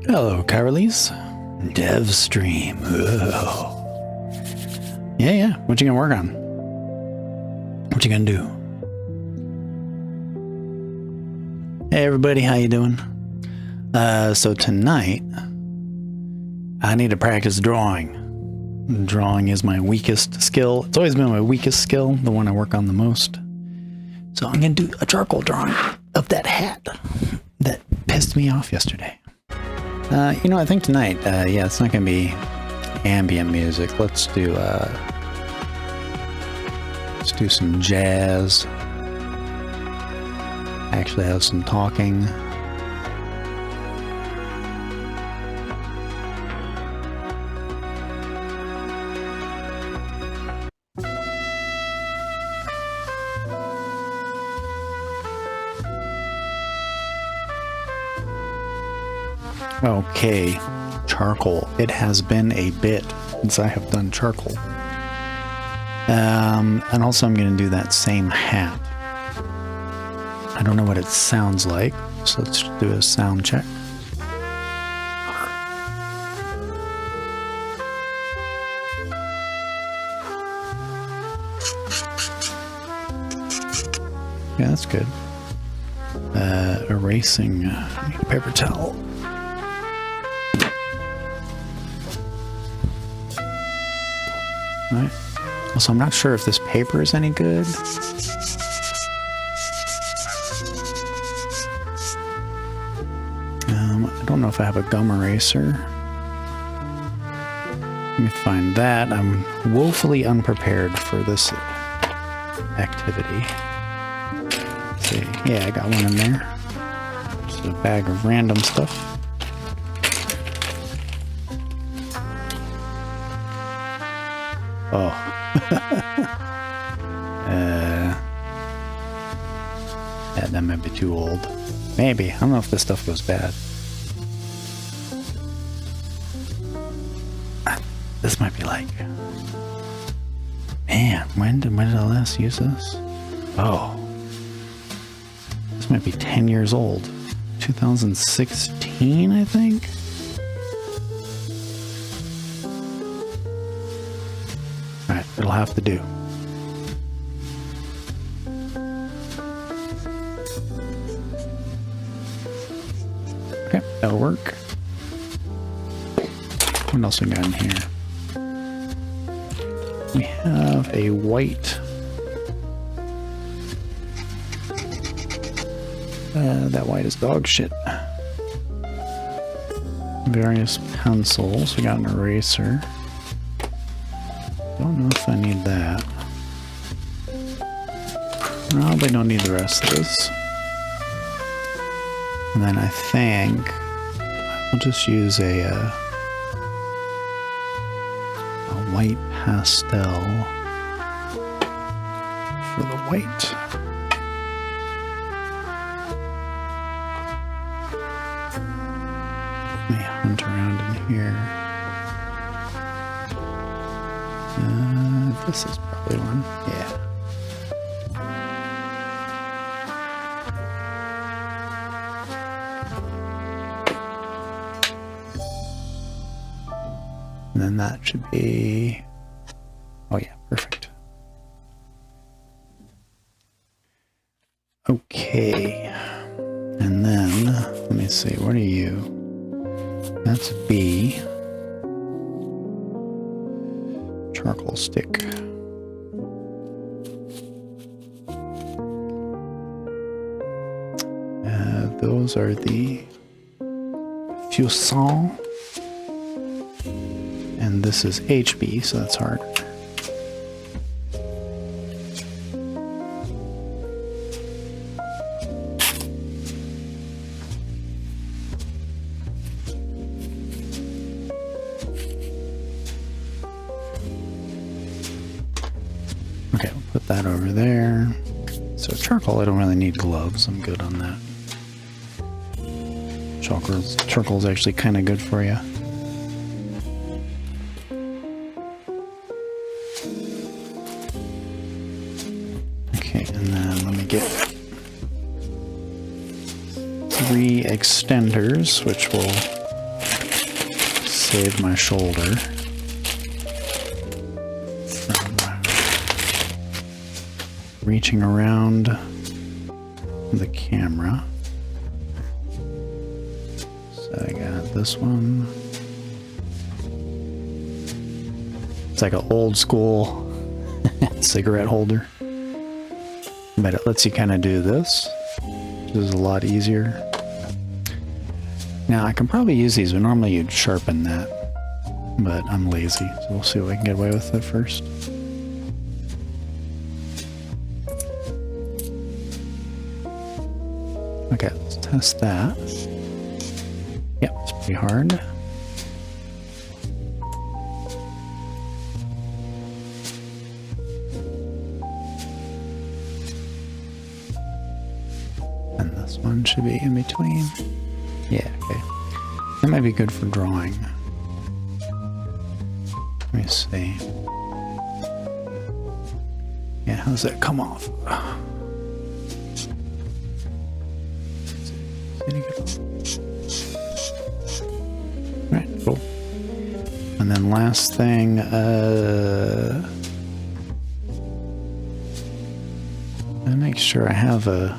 Hello, Carolies. Dev stream. Ugh. Yeah. What you gonna work on? What you gonna do? Hey, everybody. How you doing? So tonight, I need to practice drawing. Drawing is my weakest skill. It's always been my weakest skill, the one I work on the most. So I'm gonna do a charcoal drawing of that hat that pissed me off yesterday. I think tonight, yeah, it's not gonna be ambient music. Let's do some jazz. I actually have some talking. Okay, charcoal. It has been a bit since I have done charcoal. And also I'm going to do that same hat. I don't know what it sounds like, so let's do a sound check. Yeah, that's good. Erasing paper towel. Right. Also, I'm not sure if this paper is any good. I don't know if I have a gum eraser. Let me find that. I'm woefully unprepared for this activity. Let's see. Yeah, I got one in there. Just a bag of random stuff. Oh. Yeah, that might be too old. Maybe. I don't know if this stuff goes bad. This might be like... Man, when did I last use this? Oh. This might be 10 years old. 2016, I think? Alright, it'll have to do. Okay, that'll work. What else we got in here? We have a white... that white is dog shit. Various pencils. We got an eraser. Don't know if I need that. Probably don't need the rest of this. And then I think I'll just use a white pastel for the white. Let me hunt around in here. This is probably one. Yeah. And then that should be... Oh yeah, perfect. Okay. And then, let me see, what are you? That's B. Charcoal stick. Those are the Fuson. And this is HB, so that's hard. Okay, we'll put that over there. So charcoal, I don't really need gloves. I'm good on that. Charcoal's actually kind of good for you. Okay, and then let me get 3 extenders, which will saved my shoulder. Reaching around the camera. So I got this one. It's like an old school cigarette holder. But it lets you kind of do this, which is a lot easier. Now I can probably use these, but normally you'd sharpen that. But I'm lazy, so we'll see what I can get away with it first. Okay, let's test that. Yep, it's pretty hard. And this one should be in between. Yeah, okay. That might be good for drawing. Let me see. Yeah, how does that come off? Right, cool. And then last thing, I make sure I have a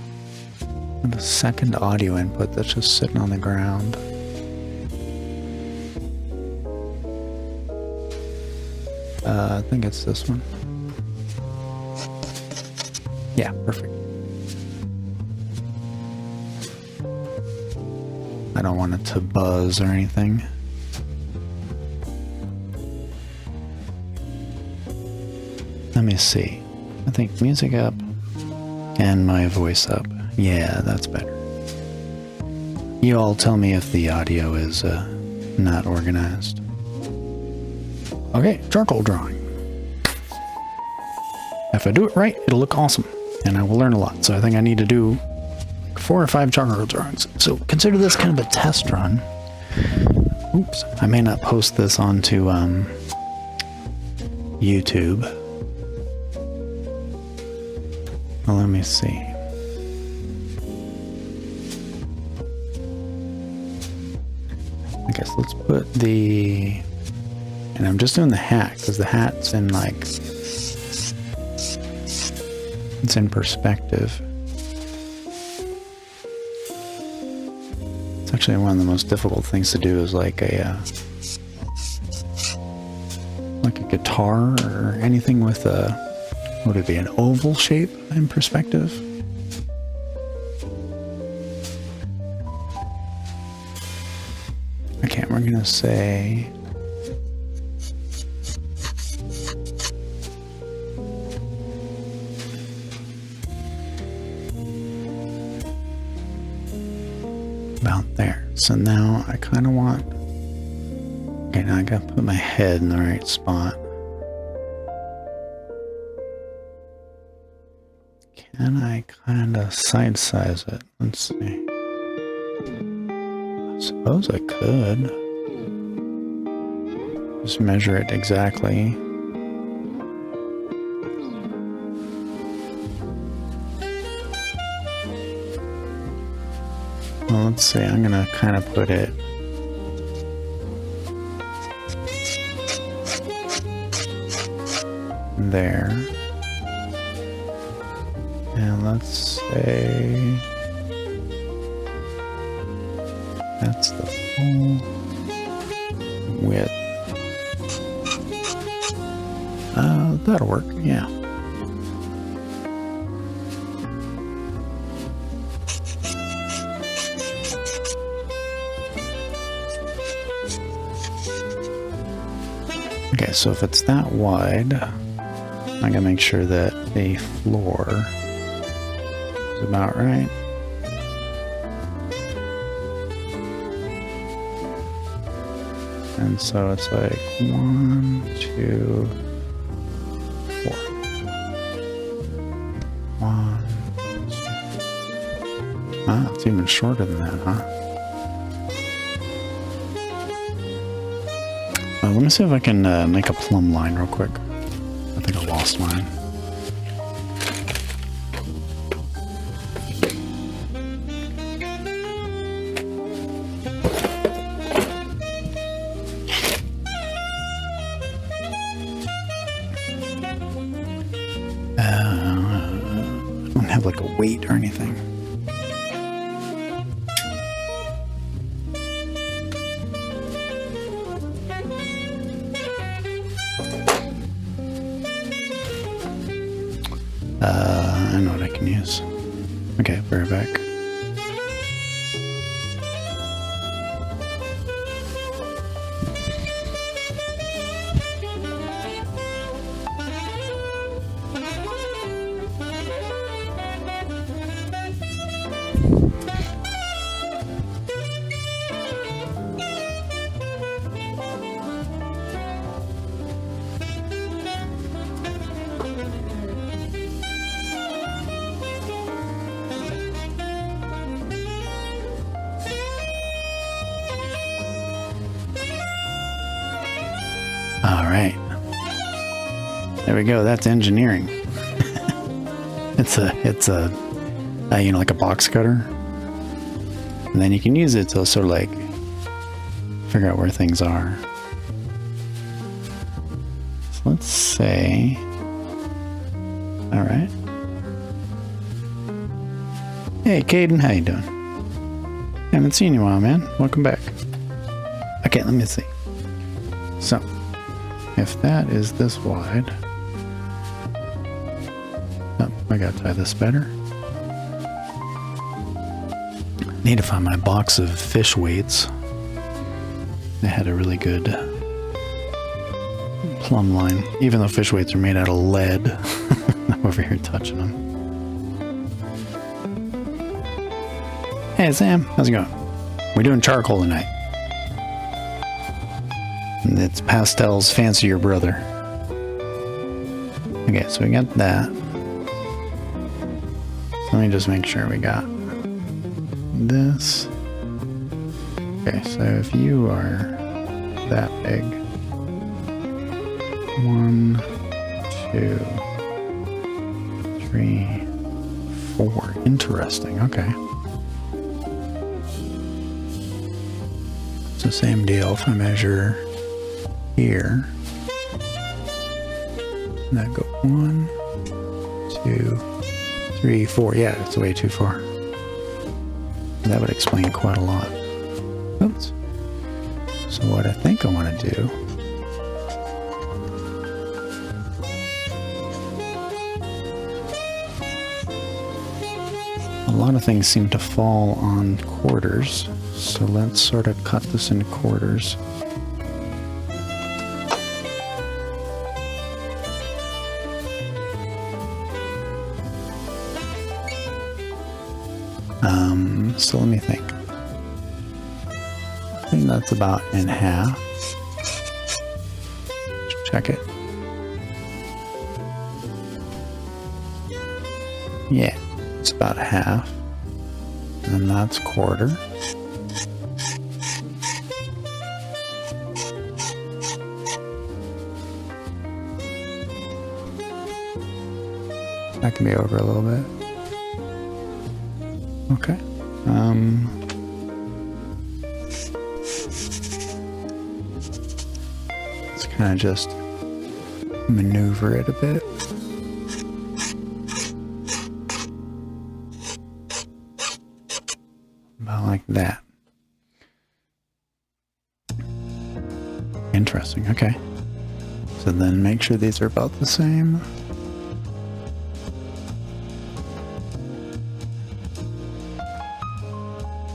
second audio input that's just sitting on the ground. I think it's this one. Yeah, perfect. I don't want it to buzz or anything. Let me see. I think music up and my voice up. Yeah, that's better. You all tell me if the audio is not organized. Okay, charcoal drawing. If I do it right, it'll look awesome, and I will learn a lot. So I think I need to do 4 or 5 charcoal drawings. So consider this kind of a test run. Oops, I may not post this onto YouTube. Well, let me see. I guess let's put the... And I'm just doing the hat, because the hat's in, like... It's in perspective. It's actually one of the most difficult things to do is like a guitar or anything with a, what would it be, an oval shape in perspective. Okay, we're gonna say about there. So now I kind of want, okay, now I gotta put my head in the right spot. Can I kind of side size it? Let's see. I suppose I could. Just measure it exactly. Well, let's see, I'm gonna kind of put it there. And let's say that's the full width. That'll work, yeah. Okay, so if it's that wide, I gotta make sure that the floor is about right. And so it's like 1, 2, 4. 1, 2. Ah, it's even shorter than that, huh? Let me see if I can make a plumb line real quick. I think I lost mine. have like a weight or anything. I know what I can use. Okay, bear back. All right. There we go. That's engineering. it's a you know, like a box cutter. And then you can use it to sort of like figure out where things are. So let's say, all right. Hey, Caden, how you doing? Haven't seen you in a while, man. Welcome back. Okay, let me see. So, if that is this wide, oh, I gotta tie this better. Need to find my box of fish weights. They had a really good plumb line, even though fish weights are made out of lead. I'm over here touching them. Hey Sam, how's it going? We're doing charcoal tonight. It's Pastel's fancier brother. Okay, so we got that. So let me just make sure we got this. Okay, so if you are that big. 1, 2, 3, 4. Interesting, okay. It's the same deal if I measure here. And I go 1, 2, 3, 4. Yeah, it's way too far. That would explain quite a lot. Oops. So what I think I want to do a lot of things seem to fall on quarters, so let's sort of cut this into quarters. So let me think. I think that's about in half. Check it. Yeah, it's about half. And that's quarter. That can be over a little bit. Okay. Let's kind of just maneuver it a bit. About like that. Interesting. Okay. So then make sure these are about the same.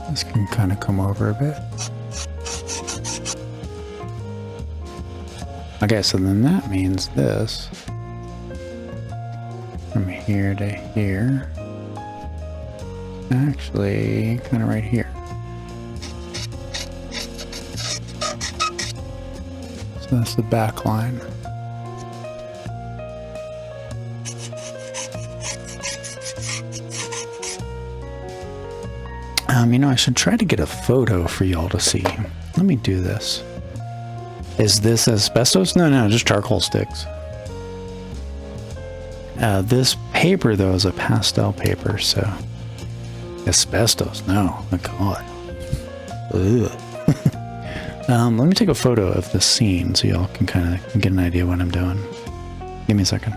This can kind of come over a bit. Okay, so then that means this from here to here, actually kind of right here. So that's the back line. You know, I should try to get a photo for y'all to see. Let me do this. Is this asbestos? No, just charcoal sticks. This paper, though, is a pastel paper, so... Asbestos, no. Oh, God. Ugh. Let me take a photo of the scene so y'all can kind of get an idea what I'm doing. Give me a second.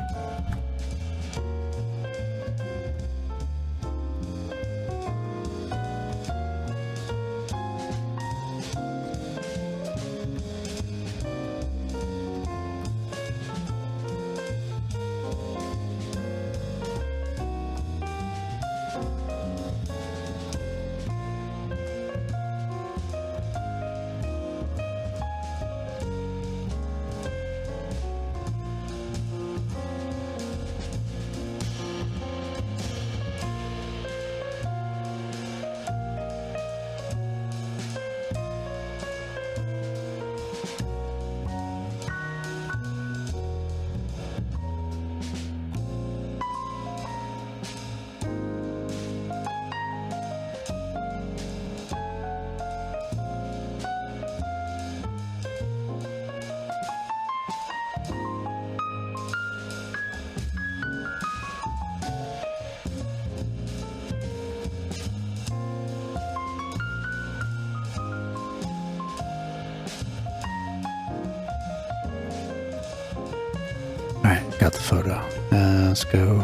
Alright, got the photo. Let's go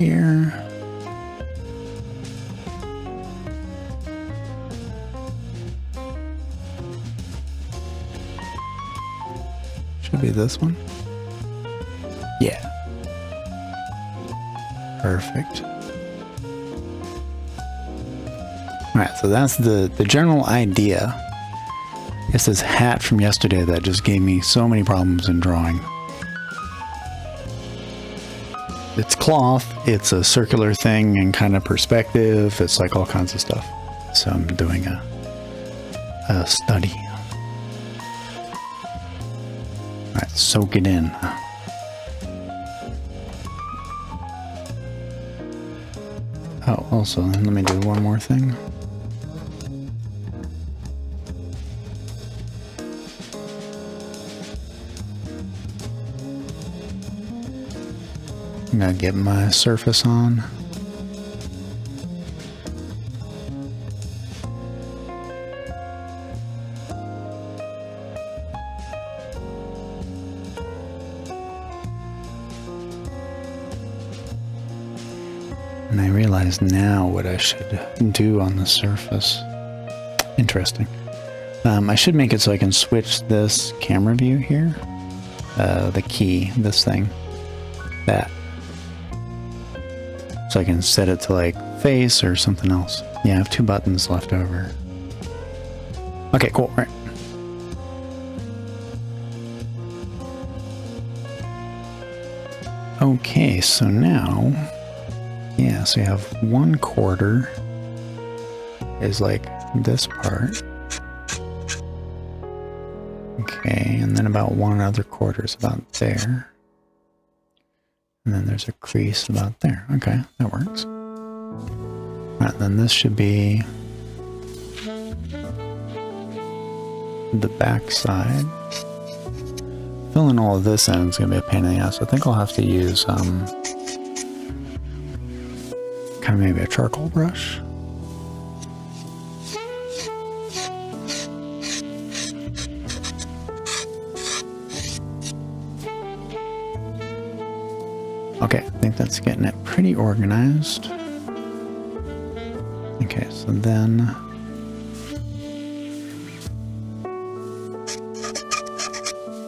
here. Should be this one. Yeah. Perfect. Alright, so that's the general idea. It's this hat from yesterday that just gave me so many problems in drawing. It's cloth, it's a circular thing and kind of perspective, it's like all kinds of stuff. So I'm doing a study. Alright, soak it in. Oh, also, let me do one more thing. I'm gonna get my surface on. And I realize now what I should do on the surface. Interesting. I should make it so I can switch this camera view here. The key, this thing. That. So I can set it to like face or something else. Yeah, I have 2 buttons left over. Okay, cool, right. Okay, so now, yeah, so you have 1/4 is like this part. Okay, and then about 1/4 is about there. And then there's a crease about there. Okay, that works. Alright, then this should be the back side. Filling all of this in is going to be a pain in the ass. I think I'll have to use kind of maybe a charcoal brush. Okay, I think that's getting it pretty organized. Okay, so then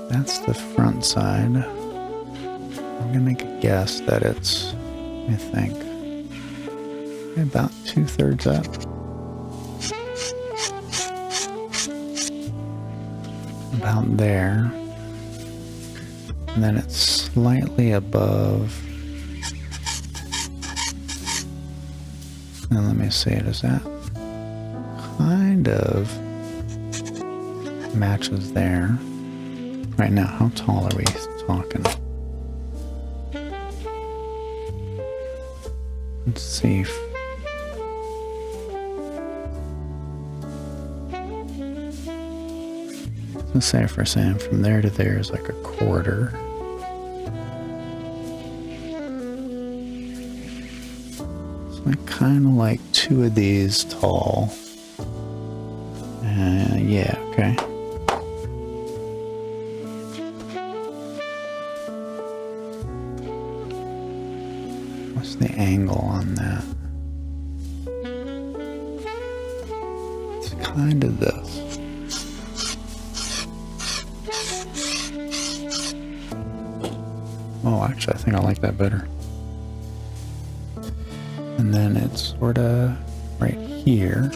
that's the front side. I'm gonna make a guess that it's, I think, about 2/3 up. About there. And then it's slightly above. And let me see, does that kind of matches there? Right now, how tall are we talking? Let's see. Let's say for saying from there to there is like 1/4. Like kind of like 2 of these tall. Yeah, okay. What's the angle on that? It's kind of this. Oh, actually, I think I like that better. And then it's sort of right here.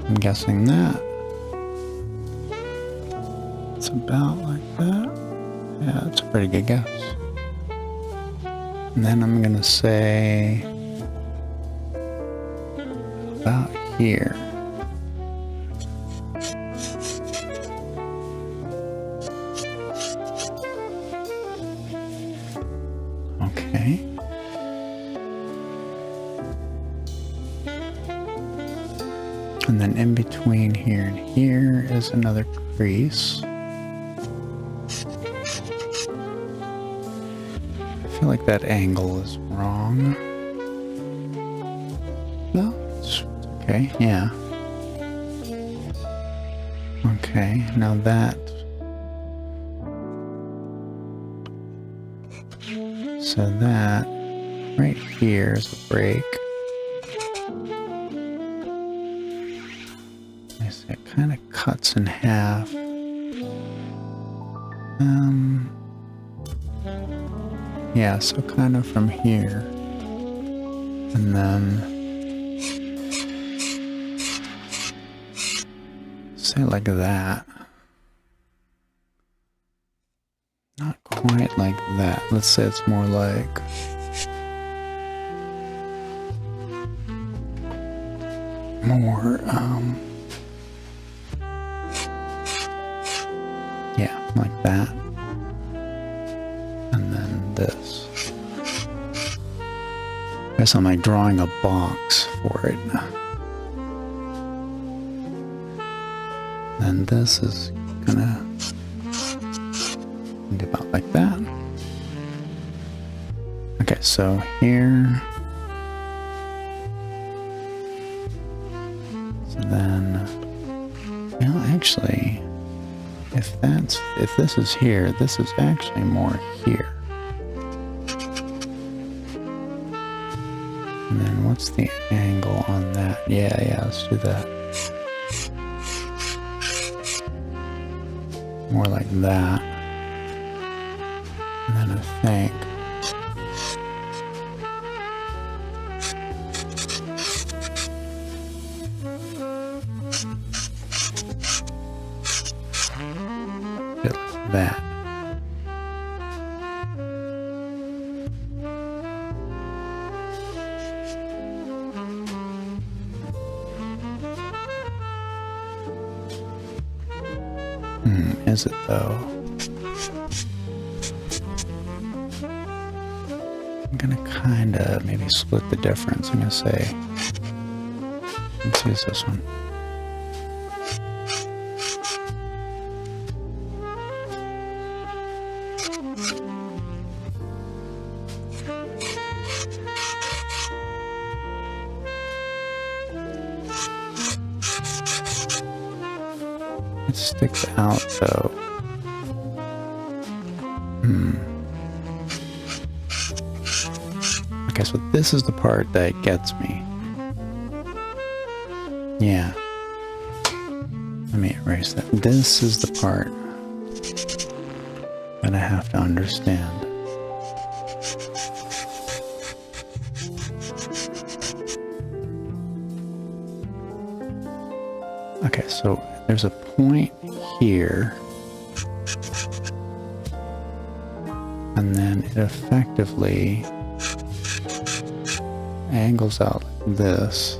I'm guessing that. It's about like that. Yeah, that's a pretty good guess. And then I'm going to say about here. Okay. And then in between here and here is another crease. I feel like that angle is wrong. No, it's okay, yeah. Okay, now that so that right here is a break. I see it kind of cuts in half. Yeah, so kind of from here. And then say like that. Not quite like that. Let's say it's more like yeah, like that. And then this. I guess I'm like drawing a box for it. And this is gonna be about like that. Okay, so here. So then, well, actually, if this is here, this is actually more here. And then what's the angle on that? Yeah, let's do that. More like that. And then I think it like that. Is it though? I'm gonna kinda maybe split the difference. I'm gonna say, let's use this one. It sticks out though. Okay, so this is the part that gets me. Yeah. Let me erase that. This is the part that I have to understand. Okay, so there's a point here, and then it effectively angles out like this.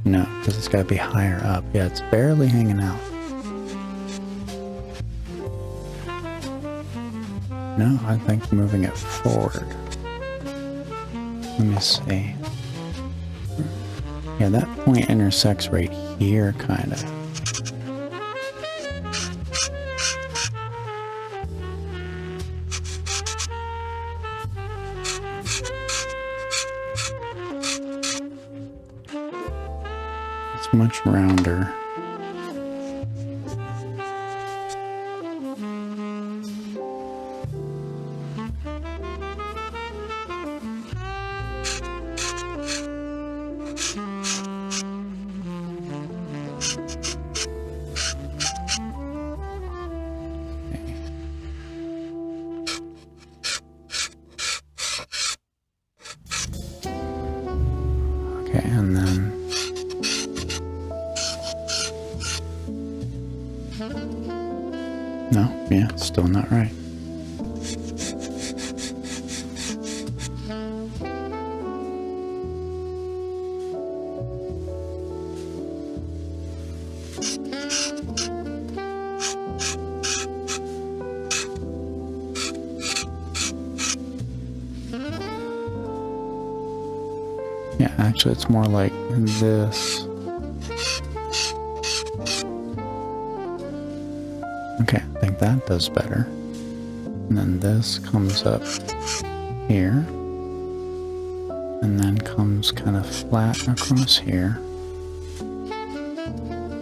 No, because it's got to be higher up. Yeah, it's barely hanging out. No, I think moving it forward. Let me see. Yeah, that point intersects right here, kind of. It's much rounder. Okay, and then no, yeah, it's still not right. Yeah, actually it's more like this. Okay, I think that does better. And then this comes up here. And then comes kind of flat across here.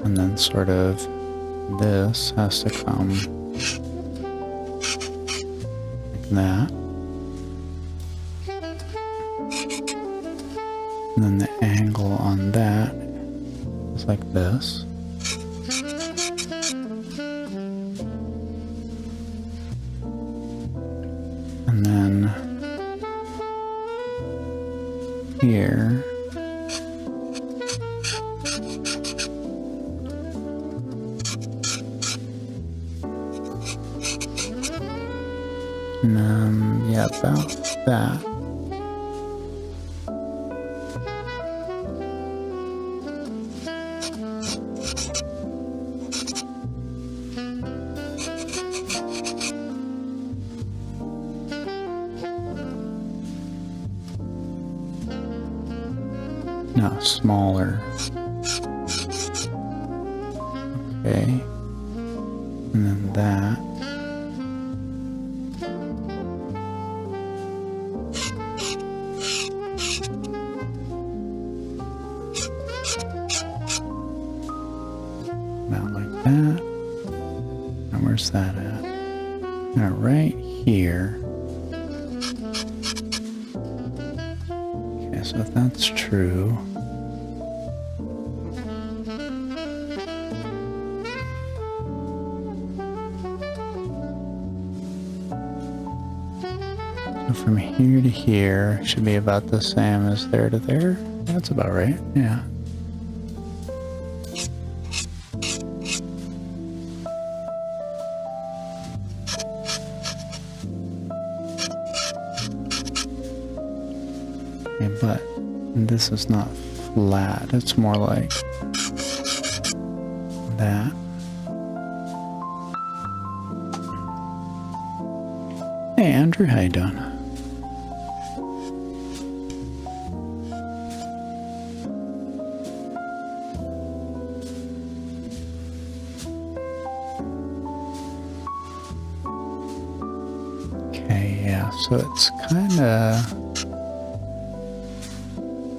And then sort of this has to come like that. And then the angle on that is like this. And then here and then, yeah, about that. No, smaller. Okay. And then that. About like that. And where's that at? Now right here. Okay, so if that's true. So from here to here should be about the same as there to there. That's about right, yeah. Okay, but this is not flat, it's more like that. Hey Andrew, how you doing? Okay, yeah, so it's kinda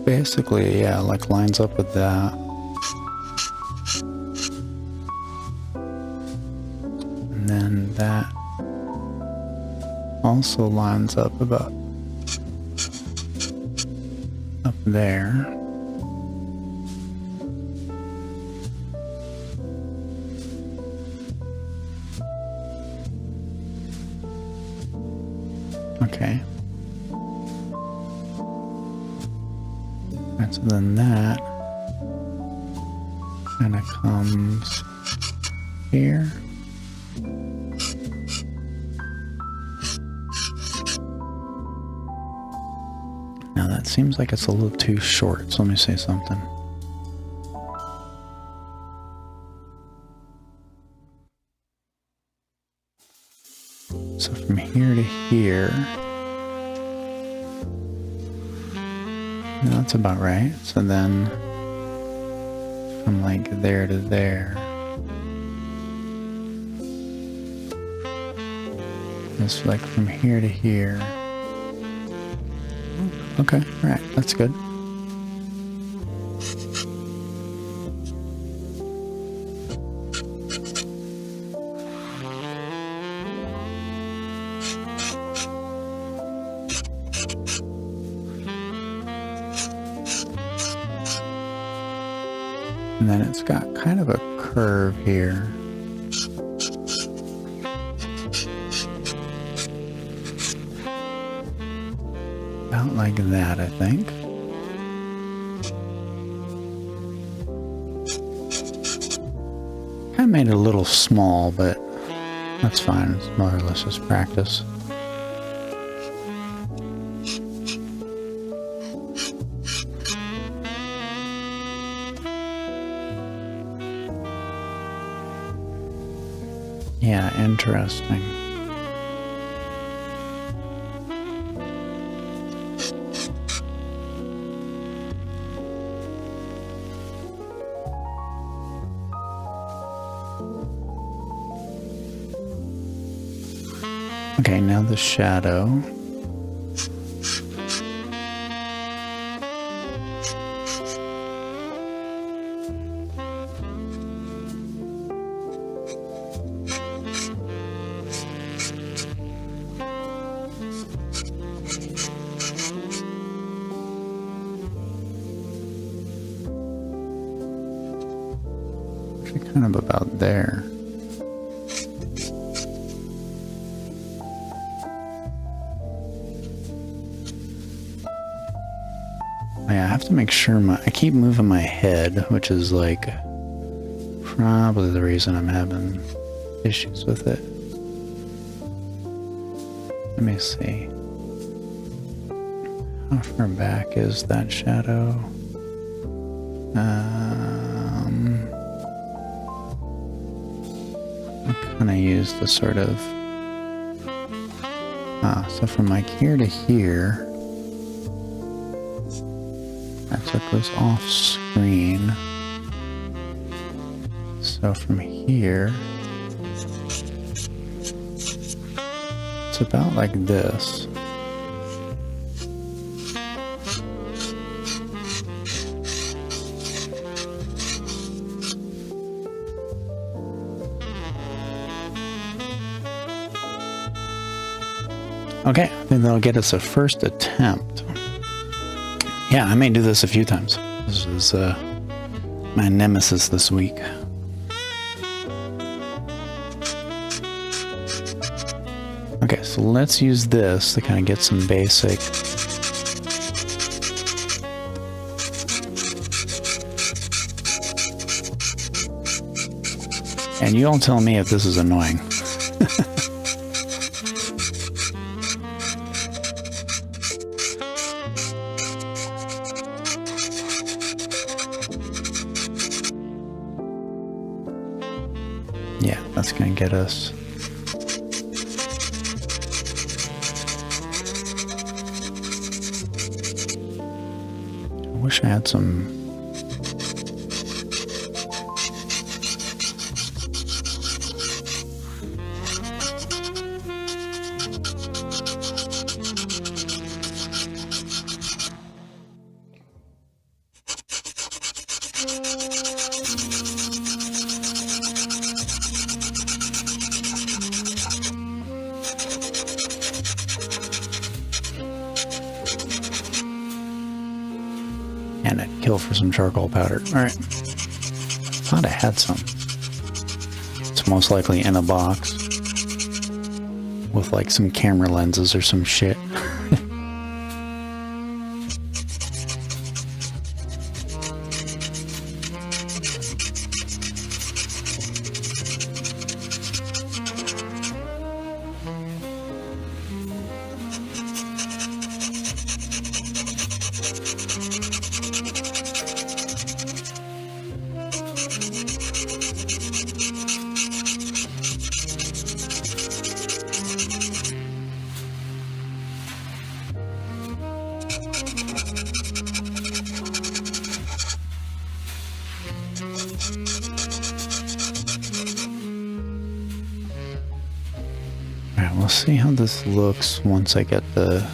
basically, yeah, like lines up with that. And then that also lines up about up there. Okay. And so then that kind of comes here. Now that seems like it's a little too short, so let me say something. So from here to here, that's about right. So then from like there to there, it's like from here to here. Okay, all right, that's good. And then it's got kind of a curve here. About like that, I think. I made it a little small, but that's fine. It's more or less just practice. Yeah, interesting. Okay, now the shadow. kind of about there. Yeah, I have to make sure I keep moving my head, which is like probably the reason I'm having issues with it. Let me see. How far back is that shadow? I kind of use the sort of... so from like here to here, that's what goes off screen. So from here, it's about like this. Okay, I think that'll get us a first attempt. Yeah, I may do this a few times. This is my nemesis this week. Okay, so let's use this to kind of get some basic... And you all tell me if this is annoying. Yeah, that's gonna get us. I wish I had some. And I'd kill for some charcoal powder. Alright. Thought I had some. It's most likely in a box. With like some camera lenses or some shit. Alright, we'll see how this looks once I get the...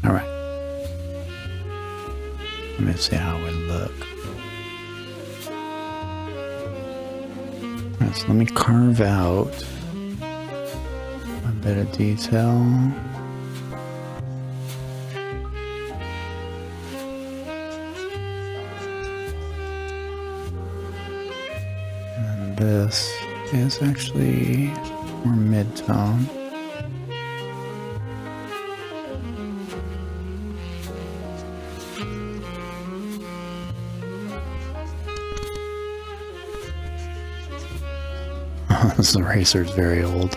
Alright. Let me see how it look. Alright, so let me carve out a bit of detail. And this is actually more mid-tone. This eraser is very old.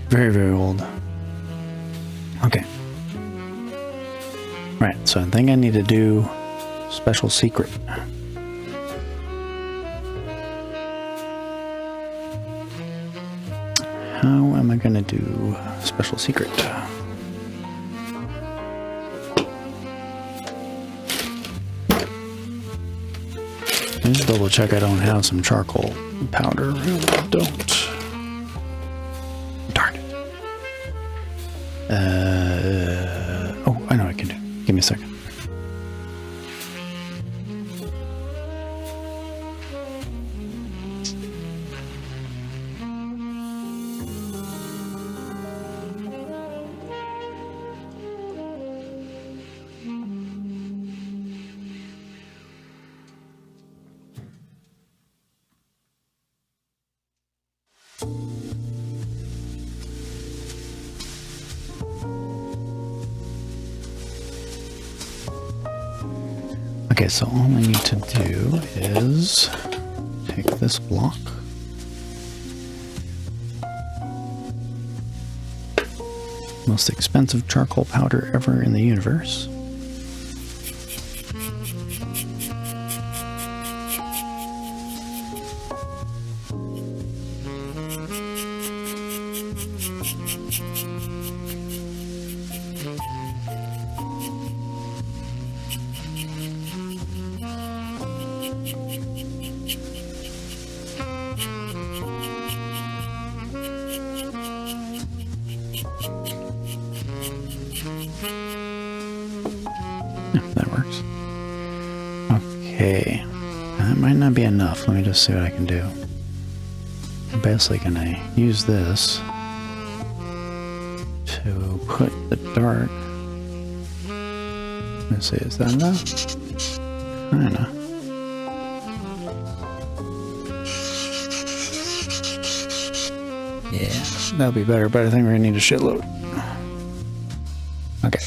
Very, very old. Okay. Right, so I think I need to do special secret. How am I going to do special secret? Just double check I don't have some charcoal powder. I don't. Darn it. Oh, I know what I can do. Give me a second. Okay, so all I need to do is take this block, most expensive charcoal powder ever in the universe. Okay, that might not be enough. Let me just see what I can do. I'm basically gonna use this to put the dark. Let's see, is that enough? Kinda. Yeah, that'll be better, but I think we're gonna need a shitload. Okay.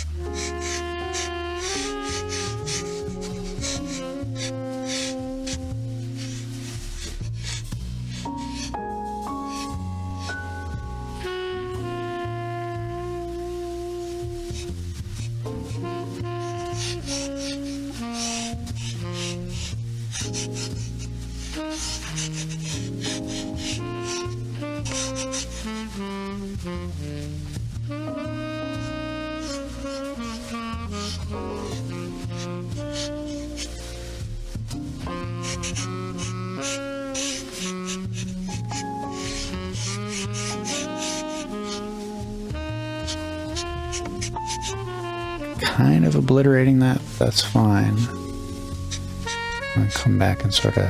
Kind of obliterating that, that's fine. I'm gonna come back and sort of...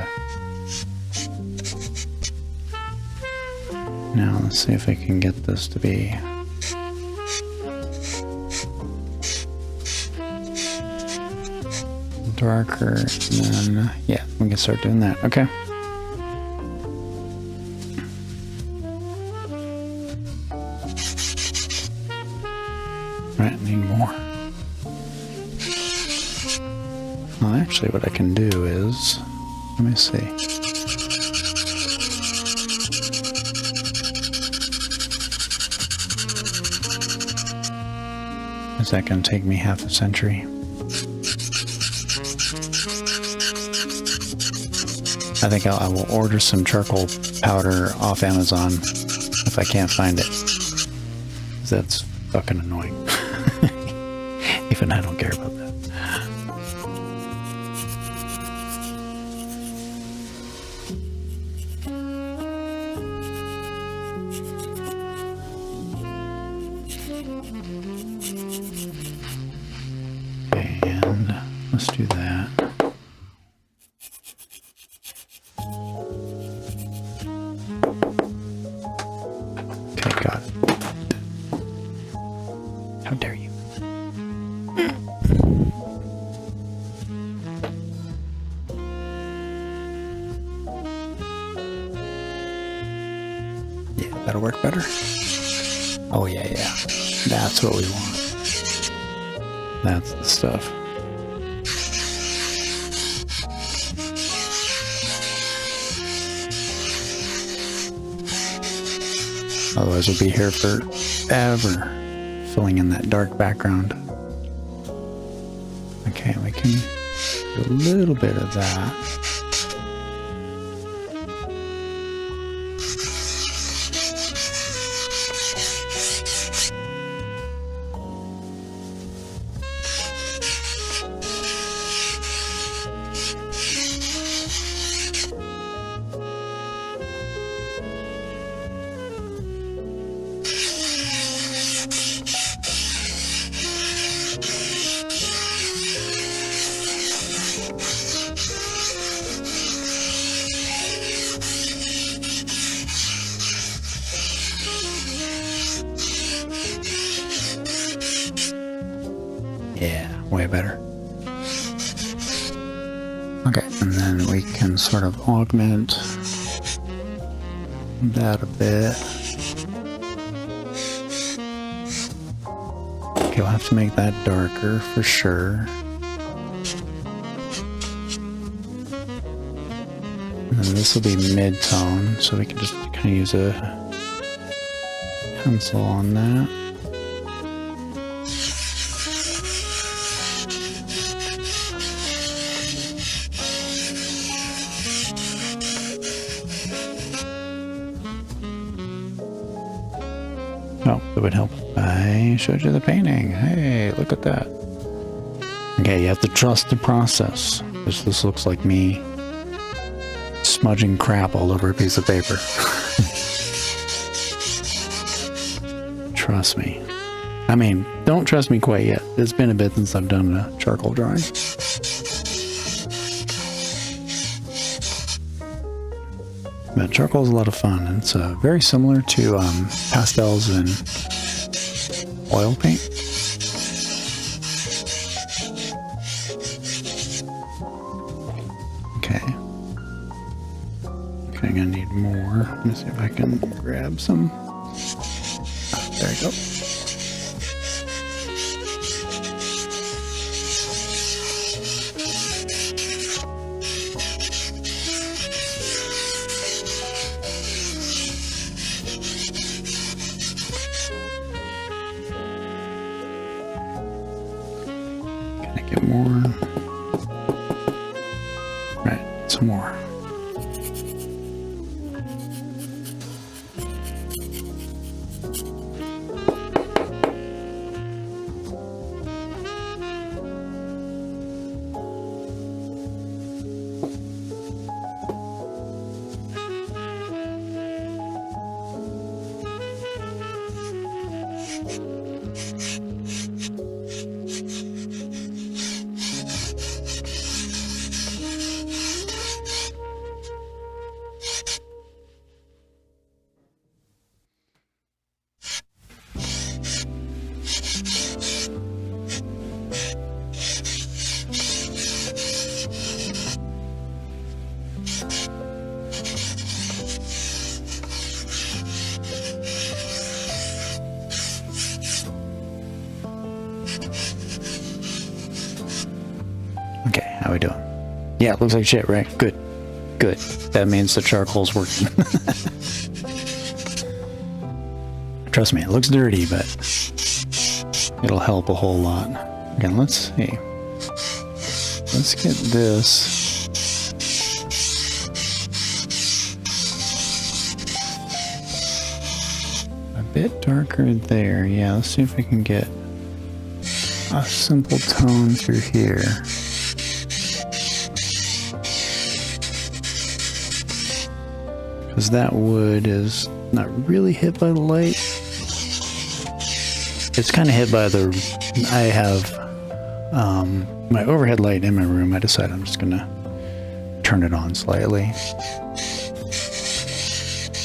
Now let's see if I can get this to be... darker, and then, yeah, we can start doing that. Okay. Right, need more. Well, actually, what I can do is, let me see. Is that going to take me half a century? I think I will order some charcoal powder off Amazon if I can't find it. 'Cause that's fucking annoying. Even I don't care about that. And let's do that. Okay, got it. How dare you? Yeah, that'll work better. Oh yeah, yeah. That's what we want. That's the stuff. Otherwise we'll be here forever filling in that dark background. Okay, we can do a little bit of that. Yeah, way better. Okay, and then we can sort of augment that a bit. Okay, we'll have to make that darker for sure. And then this will be mid-tone, so we can just kind of use a pencil on that. Oh, it would help if I showed you the painting. Hey, look at that. Okay, you have to trust the process. This looks like me smudging crap all over a piece of paper. Trust me. I mean, don't trust me quite yet. It's been a bit since I've done a charcoal drawing. But charcoal is a lot of fun. It's very similar to pastels and oil paint. Okay. Okay, I'm gonna need more. Let me see if I can grab some. There you go. Get more. Right, some more. Okay, how we doing? Yeah, it looks like shit, right? Good. Good. That means the charcoal's working. Trust me, it looks dirty, but it'll help a whole lot. Again, let's see. Let's get this. A bit darker there. Yeah, let's see if we can get a simple tone through here. Because that wood is not really hit by the light. It's kind of hit by the... I have my overhead light in my room. I decided I'm just going to turn it on slightly.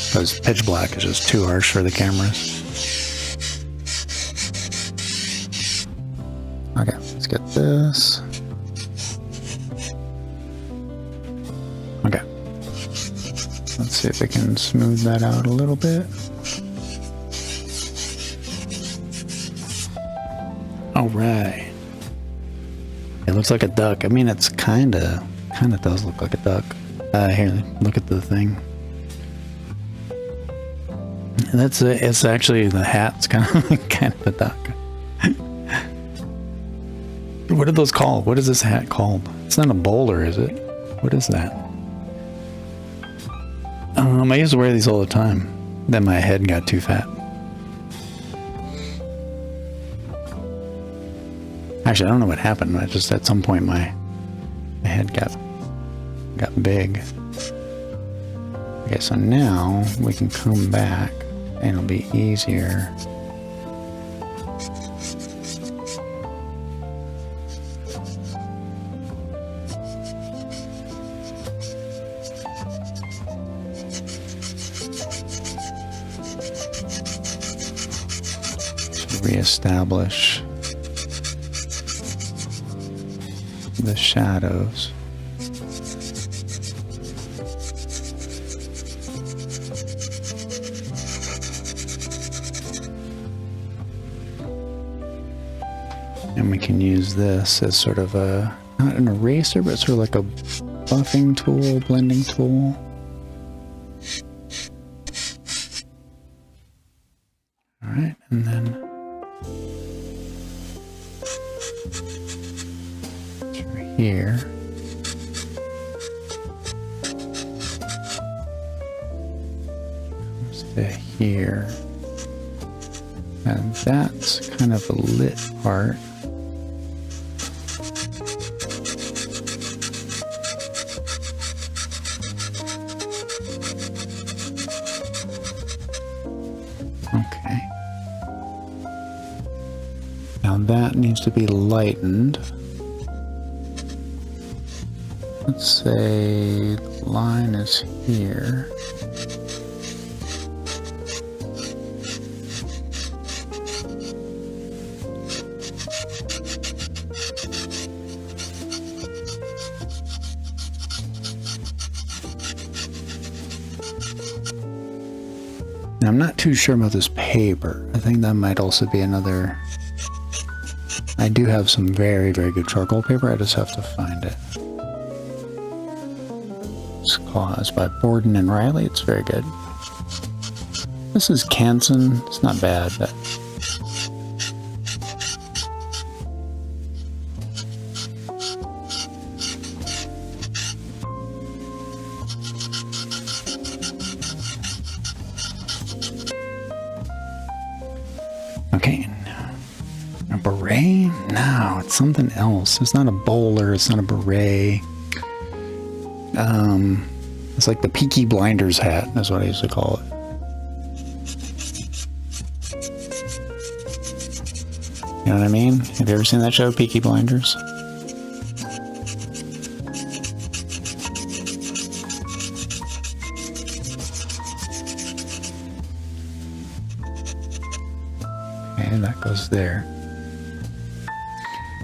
Because pitch black is just too harsh for the cameras. Okay, let's get this. Okay. Let's see if we can smooth that out a little bit. All right. It looks like a duck. I mean, it's kind of does look like a duck. Here, look at the thing. That's it's actually the hat's kind of a duck. What are those called? What is this hat called? It's not a bowler, is it? What is that? I used to wear these all the time. Then my head got too fat. Actually, I don't know what happened. I just at some point my head got big. Okay, so now we can come back and it'll be easier. To reestablish the shadows. And we can use this as sort of a, not an eraser, but sort of like a buffing tool, blending tool. All right, and then through here. Comes to here. And that's kind of a lit part. Okay. Now that needs to be lightened. Let's say the line is here. Now, I'm not too sure about this paper. I think that might also be another... I do have some very, very good charcoal paper. I just have to find it. It's by Borden and Riley. It's very good. This is Canson. It's not bad, but... Okay, a beret? No, it's something else. It's not a bowler, it's not a beret. It's like the Peaky Blinders hat, that's what I used to call it. You know what I mean? Have you ever seen that show, Peaky Blinders? Okay, that goes there.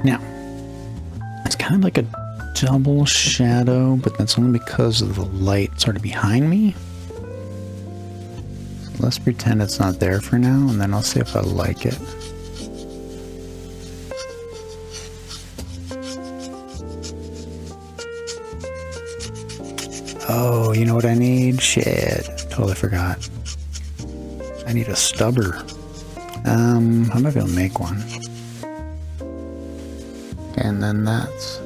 Now, it's kind of like a double shadow, but that's only because of the light sort of behind me. So let's pretend it's not there for now, and then I'll see if I like it. Oh, you know what I need? Shit, totally forgot. I need a stubber. I might be able to make one. And then that's...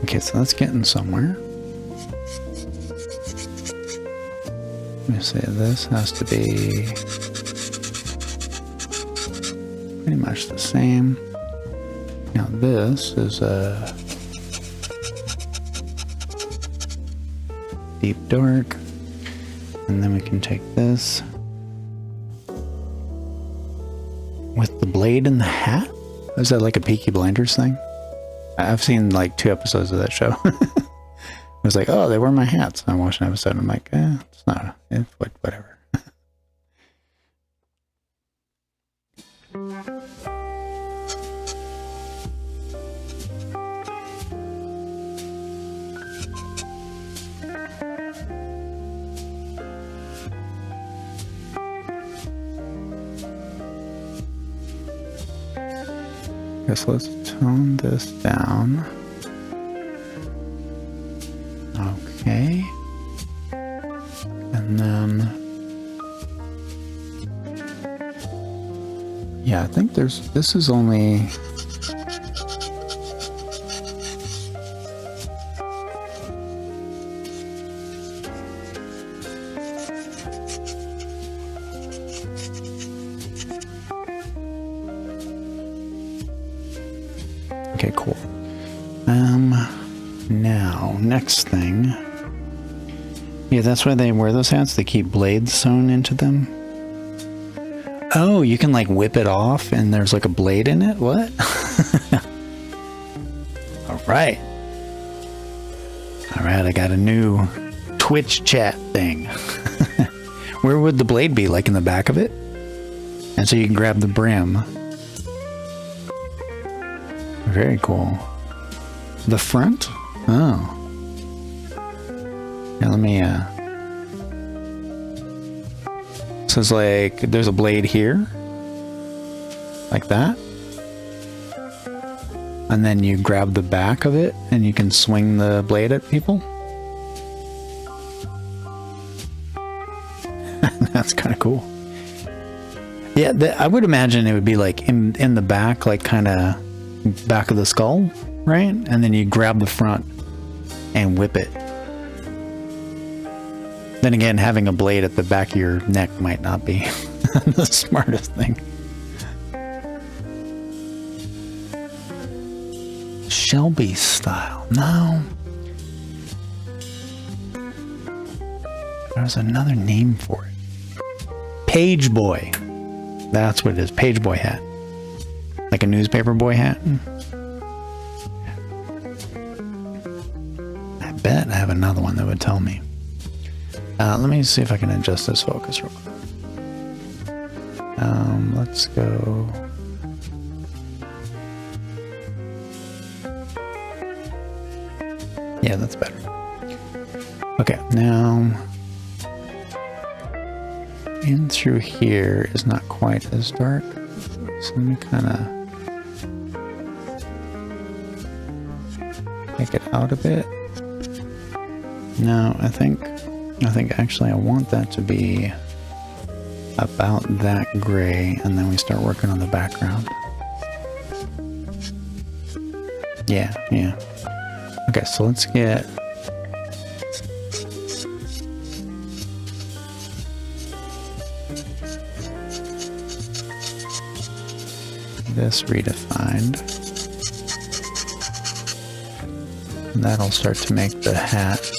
Okay, so that's getting somewhere. Let me say this has to be pretty much the same. Now this is a deep dark, and then we can take this with the blade and the hat. Is that like a Peaky Blinders thing? I've seen like 2 episodes of that show. I was like, oh, they wear my hats. And I watched an episode and I'm like, it's not, whatever. Okay, so let's tone this down. Okay. And then... yeah, I think this is only... okay, cool. Now, next thing. Yeah, that's why they wear those hats. They keep blades sewn into them. Oh, you can like whip it off and there's like a blade in it? What? All right. All right, I got a new Twitch chat thing. Where would the blade be? Like in the back of it? And so you can grab the brim. Very cool. The front? Oh. Here, let me, so it's like, there's a blade here. Like that. And then you grab the back of it and you can swing the blade at people. That's kind of cool. Yeah, I would imagine it would be like in the back, like kind of back of the skull, right? And then you grab the front and whip it. Then again, having a blade at the back of your neck might not be the smartest thing. Shelby style. No. There's another name for it. Page boy. That's what it is. Page boy hat. Like a newspaper boy hat. I bet I have another one that would tell me. Let me see if I can adjust this focus real quick. Let's go. Yeah, that's better. Okay, now in through here is not quite as dark. So let me kind of take it out a bit. No, I think actually I want that to be about that gray, and then we start working on the background. Yeah. Okay, so let's get this redefined. And that'll start to make the hat.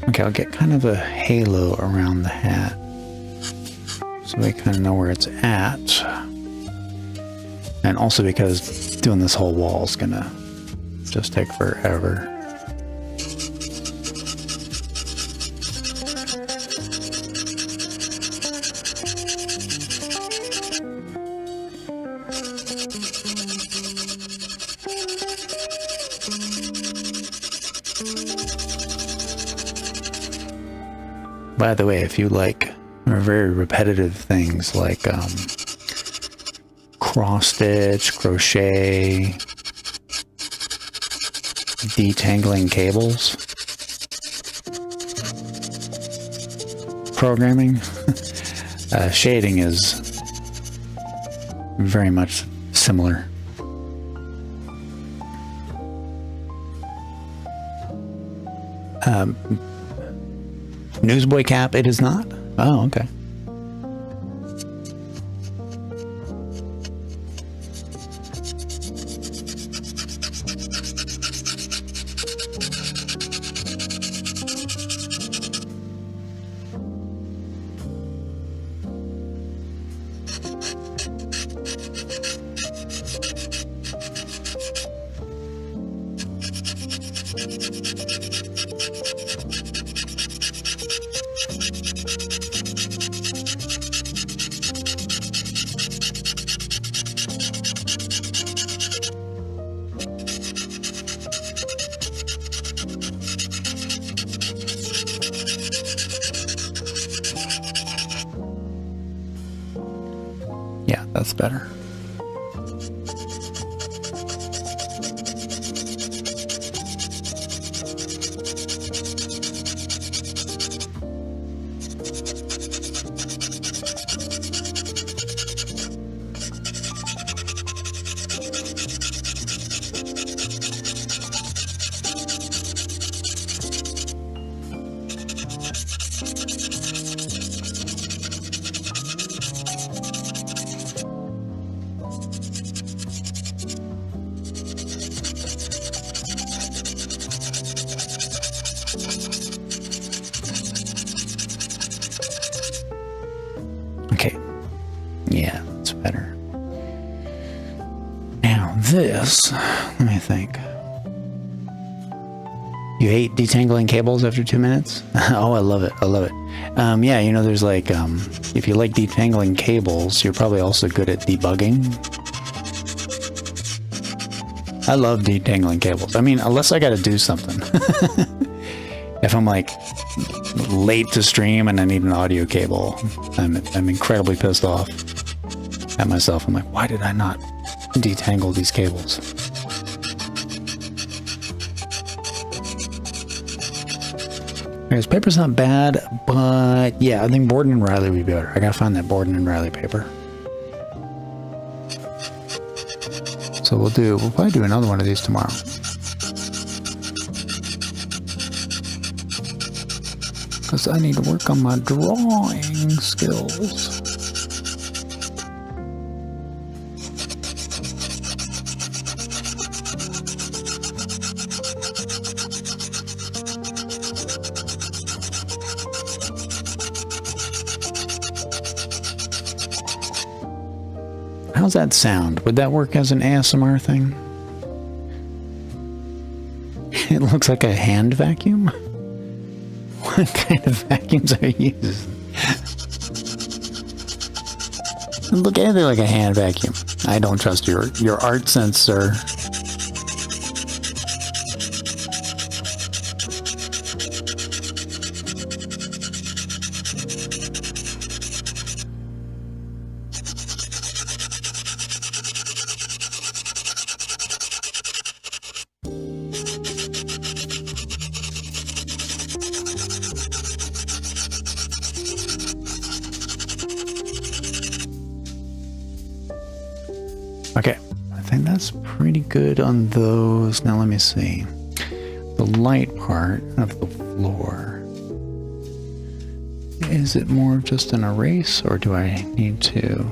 Okay, I'll get kind of a halo around the hat so we kind of know where it's at. And also because doing this whole wall is gonna just take forever. By the way, if you like very repetitive things like cross stitch, crochet, detangling cables, programming, shading is very much similar. Newsboy cap, it is not? Oh, okay. That's better. Okay. Yeah, that's better. Now this, let me think. You hate detangling cables after 2 minutes? Oh, I love it. I love it. Yeah, you know, there's like, if you like detangling cables, you're probably also good at debugging. I love detangling cables. I mean, unless I got to do something. If I'm like late to stream and I need an audio cable, I'm incredibly pissed off at myself. I'm like, why did I not detangle these cables? This paper's not bad, but yeah, I think Borden and Riley would be better. I gotta find that Borden and Riley paper. So we'll probably do another one of these tomorrow. Because I need to work on my drawing skills. How's that sound? Would that work as an ASMR thing? It looks like a hand vacuum? What kind of vacuums are you using? Look anything like a hand vacuum. I don't trust your art sense, sir. Okay, I think that's pretty good on those. Now let me see. The light part of the floor. Is it more of just an erase, or do I need to?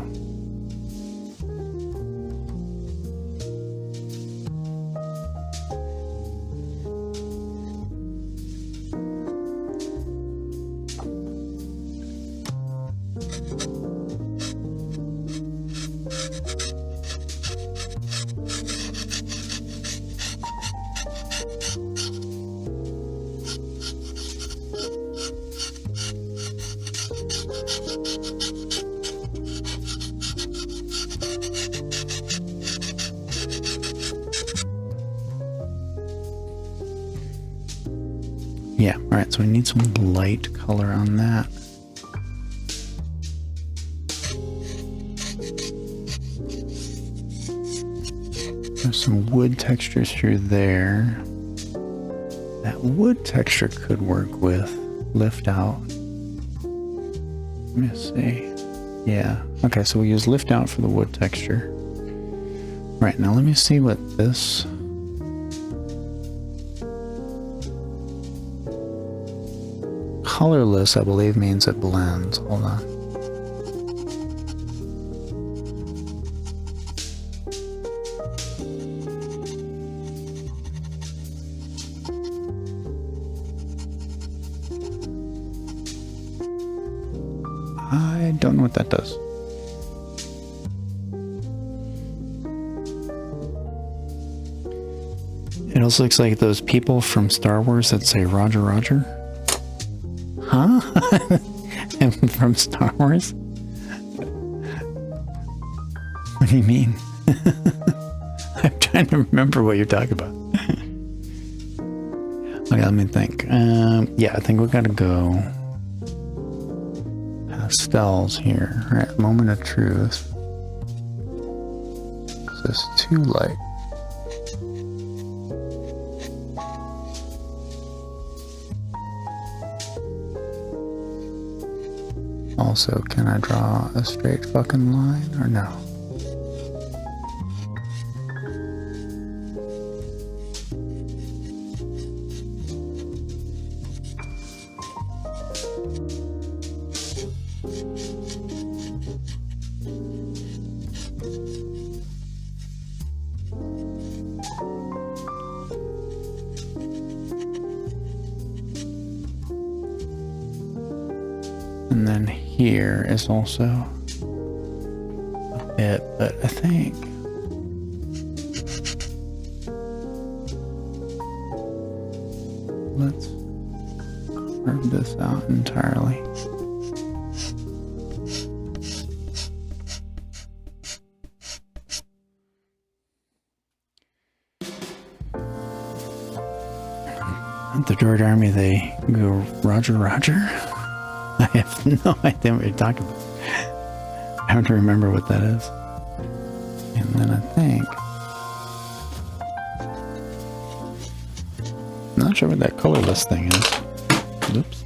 Yeah, all right, so we need some light color on that. There's some wood textures through there. That wood texture could work with lift out. Let me see. Yeah, okay, so we use lift out for the wood texture. Right, now let me see what this... Colorless, I believe, means it blends. Hold on. I don't know what that does. It also looks like those people from Star Wars that say Roger, Roger. Huh? I'm from Star Wars? What do you mean? I'm trying to remember what you're talking about. Okay, let me think. Yeah, I think we gotta go pastels here. All right, moment of truth. this too light? Also, can I draw a straight fucking line or no? And then here is also a bit, but I think let's carve this out entirely. At the Droid Army, they go, Roger, Roger. I have no idea what you're talking about. I have to remember what that is. And then I think... I'm not sure what that colorless thing is. Oops.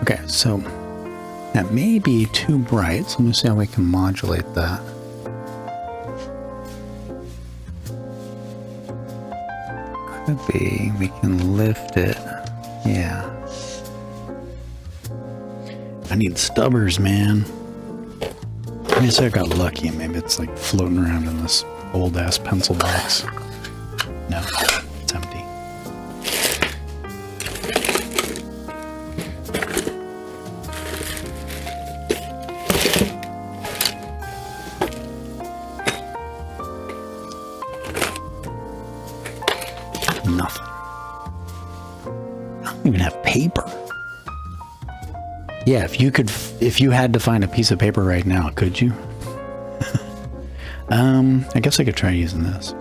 Okay, so that may be too bright, so let me see how we can modulate that. Could be, we can lift it. Yeah. I need stubbers, man. I guess I got lucky. Maybe it's like floating around in this old ass pencil box. No, it's empty. Nothing. I don't even have paper. Yeah, if you had to find a piece of paper right now, could you? I guess I could try using this.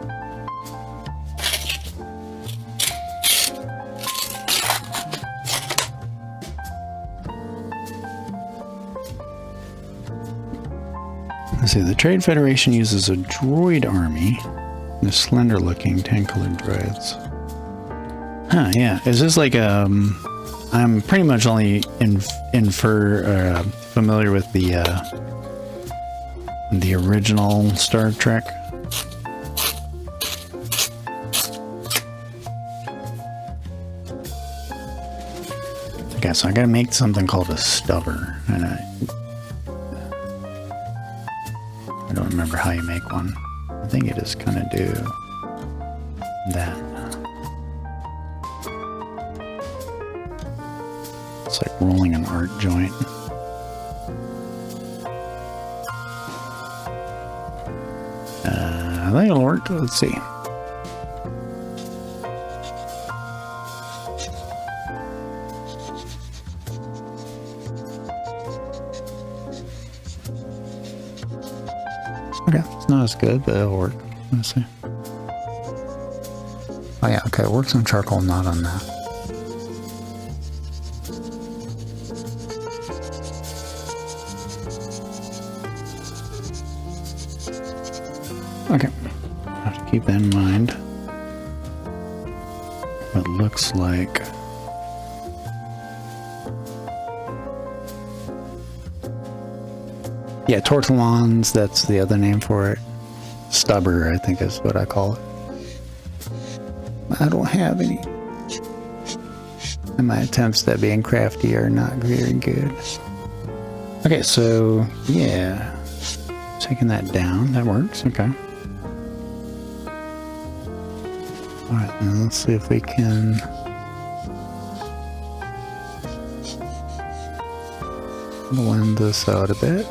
Let's see, the Trade Federation uses a droid army. They're slender looking, tan-colored droids. Huh, yeah. Is this like I'm pretty much only familiar with the original Star Trek. Okay, so I gotta make something called a stubber, and I don't remember how you make one. I think you just kind of do that. It's like rolling an art joint. I think it'll work. Let's see. Okay, it's not as good, but it'll work. Let's see. Oh yeah, okay, it works on charcoal, not on that. Okay, I have to keep that in mind. What looks like. Yeah, tortillons, that's the other name for it. Stubber, I think is what I call it. I don't have any. And my attempts at being crafty are not very good. Okay, so yeah. Taking that down, that works, okay. Alright, now let's see if we can blend this out a bit.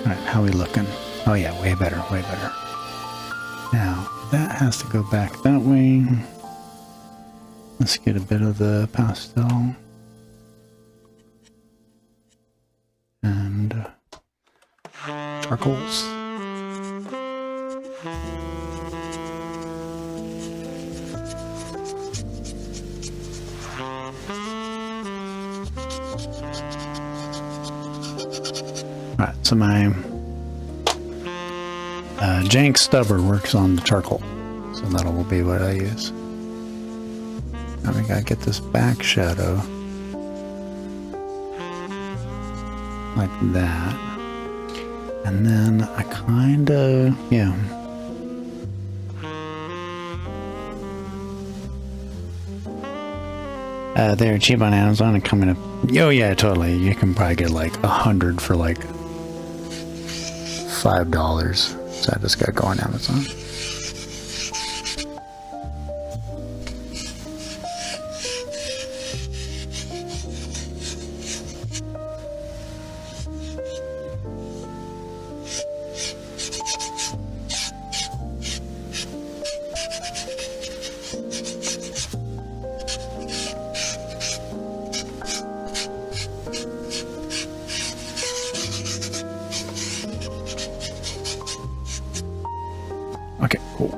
Alright, how are we looking? Oh yeah, way better, way better. Now, that has to go back that way. Let's get a bit of the pastel. And charcoals. Alright, so my jank stubber works on the charcoal. So that will be what I use. Now we gotta get this back shadow. Like that. And then I kinda, yeah. They're cheap on Amazon and coming up. Oh yeah, totally. You can probably get like 100 for like $5. So I just got going Amazon. Okay, cool.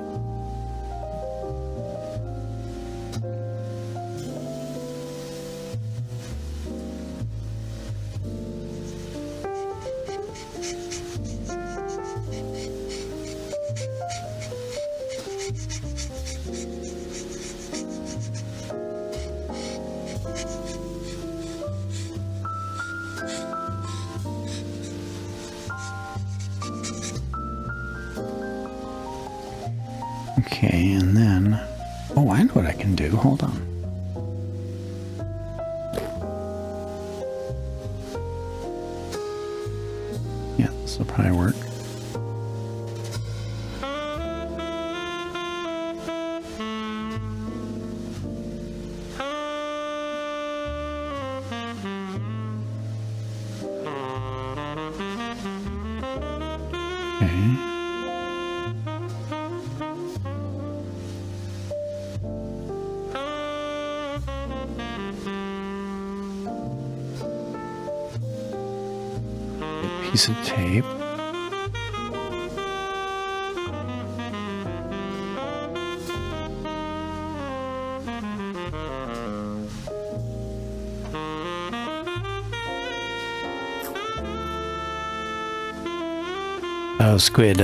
Okay, and then, oh, I know what I can do. Hold on. Yeah, this will probably work. Okay. Piece of tape. Oh, Squid,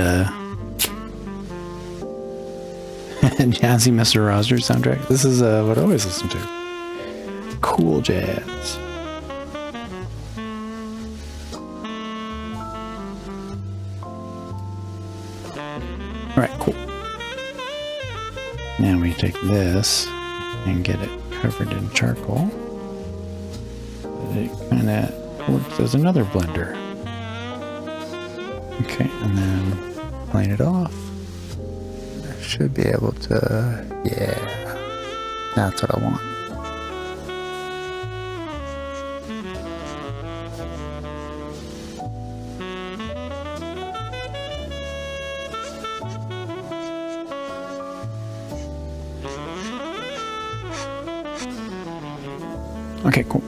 Jazzy Mr. Rogers soundtrack. This is what I always listen to. Cool jazz. Alright, cool. Now we take this and get it covered in charcoal. It kind of works as another blender. Okay, and then plane it off. I should be able to, yeah, that's what I want. Okay, cool.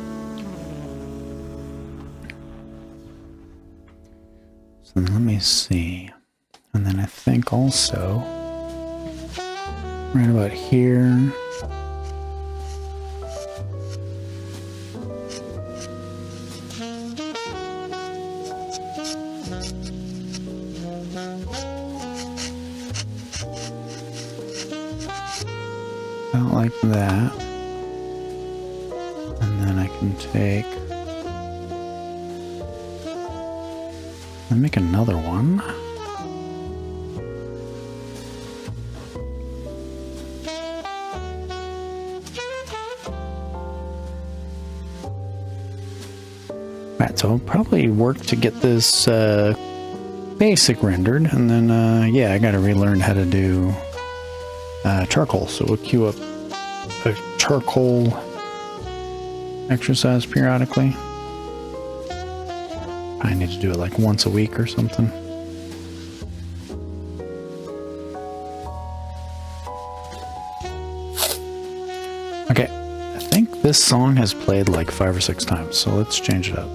So let me see. And then I think also, right about here, about like that. And then I can take and make another one. Right, so I'll probably work to get this basic rendered, and then yeah, I gotta relearn how to do charcoal. So we'll queue up a charcoal exercise periodically. I need to do it like once a week or something. Okay, I think this song has played like 5 or 6 times, so let's change it up.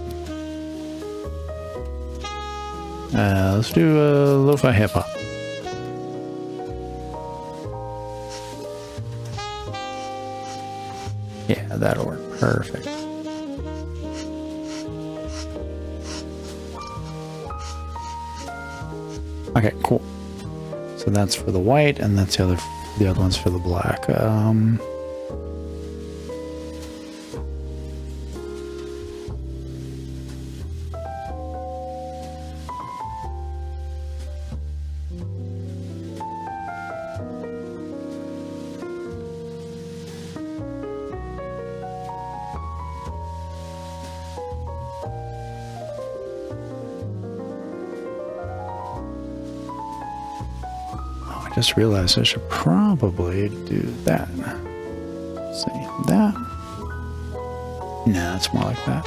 Let's do lo-fi hip-hop. Yeah, that'll work perfect. Okay, cool. So that's for the white, and that's the other one's for the black. I just realized I should probably do that. Let's see, that? No, it's more like that.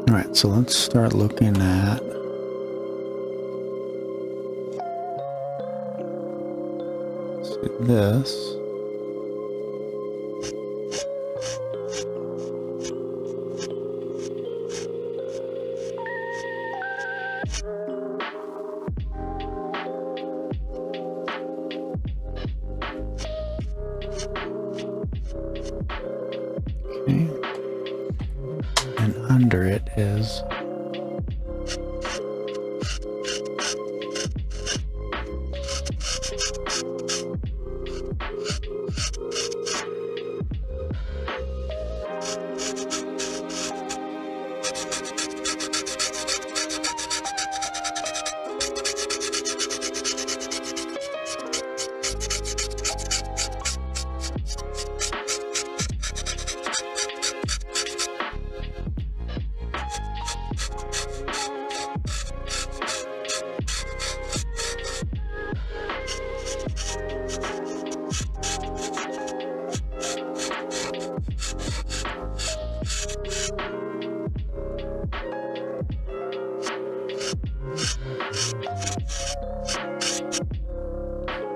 All right, so let's start looking at this. Okay. And under it is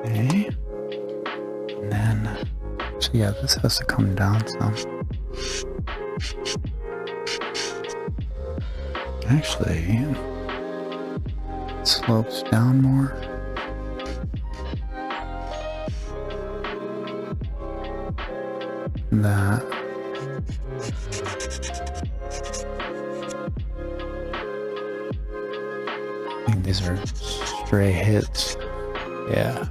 okay. And then, so yeah, this has to come down some. Actually, it slopes down more. That. I think these are stray hits. Yeah.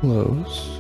Close.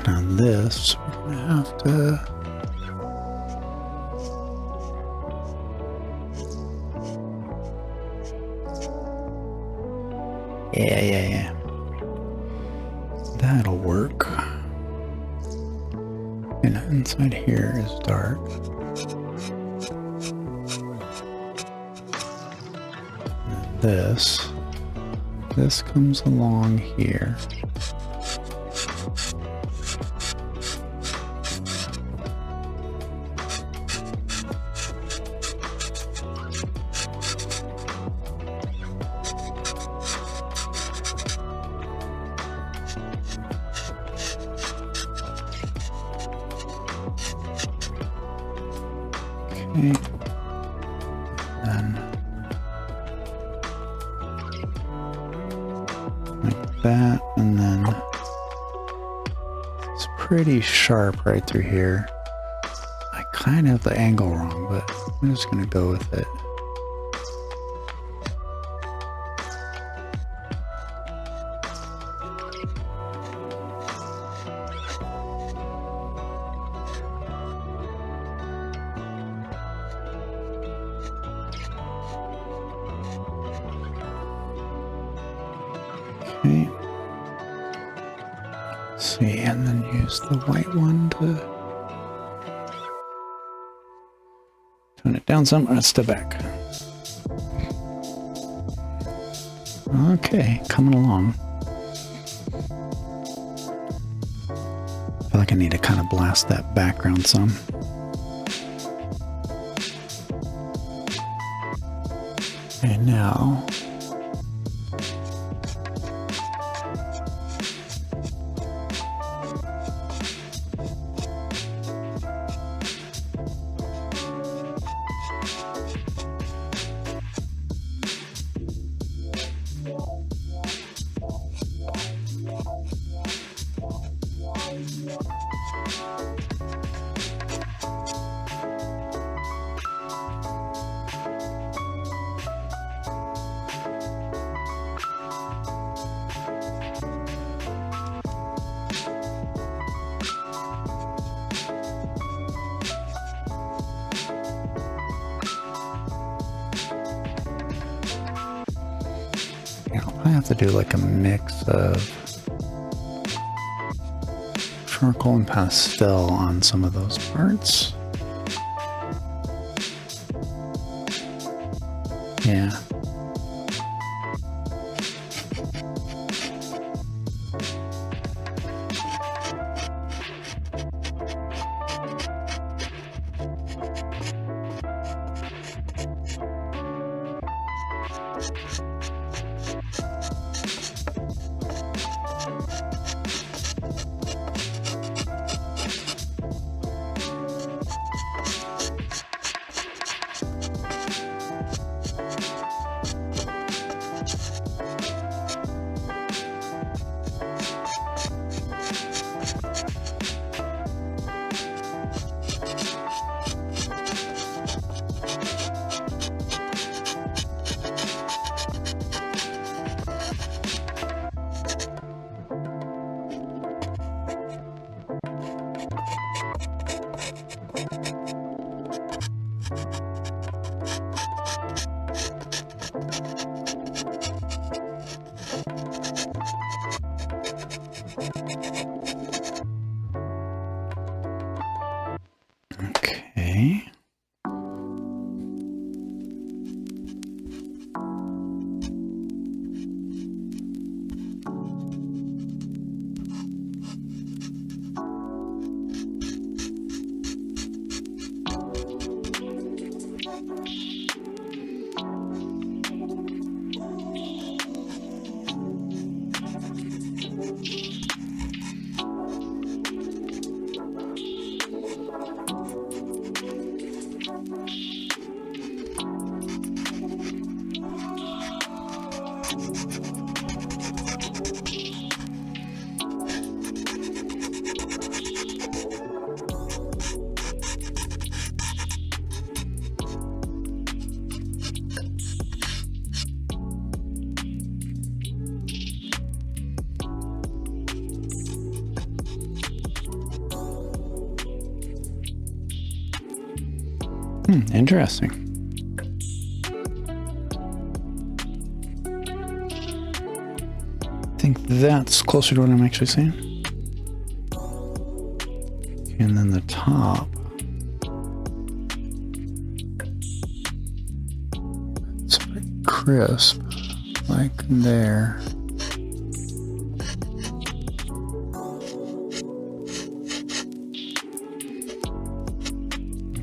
Now this, we're gonna have to yeah. inside here is dark. And this comes along here. Okay. Then like that, and then it's pretty sharp right through here. I kind of have the angle wrong, but I'm just gonna go with it. Okay. Let's see, and then use the white one to tone it down some. Let's step back. Okay, coming along. I feel like I need to kind of blast that background some. And now I have to do like a mix of charcoal and pastel on some of those parts. Yeah. Okay. Interesting. I think that's closer to what I'm actually saying. And then the top. It's pretty crisp, like there.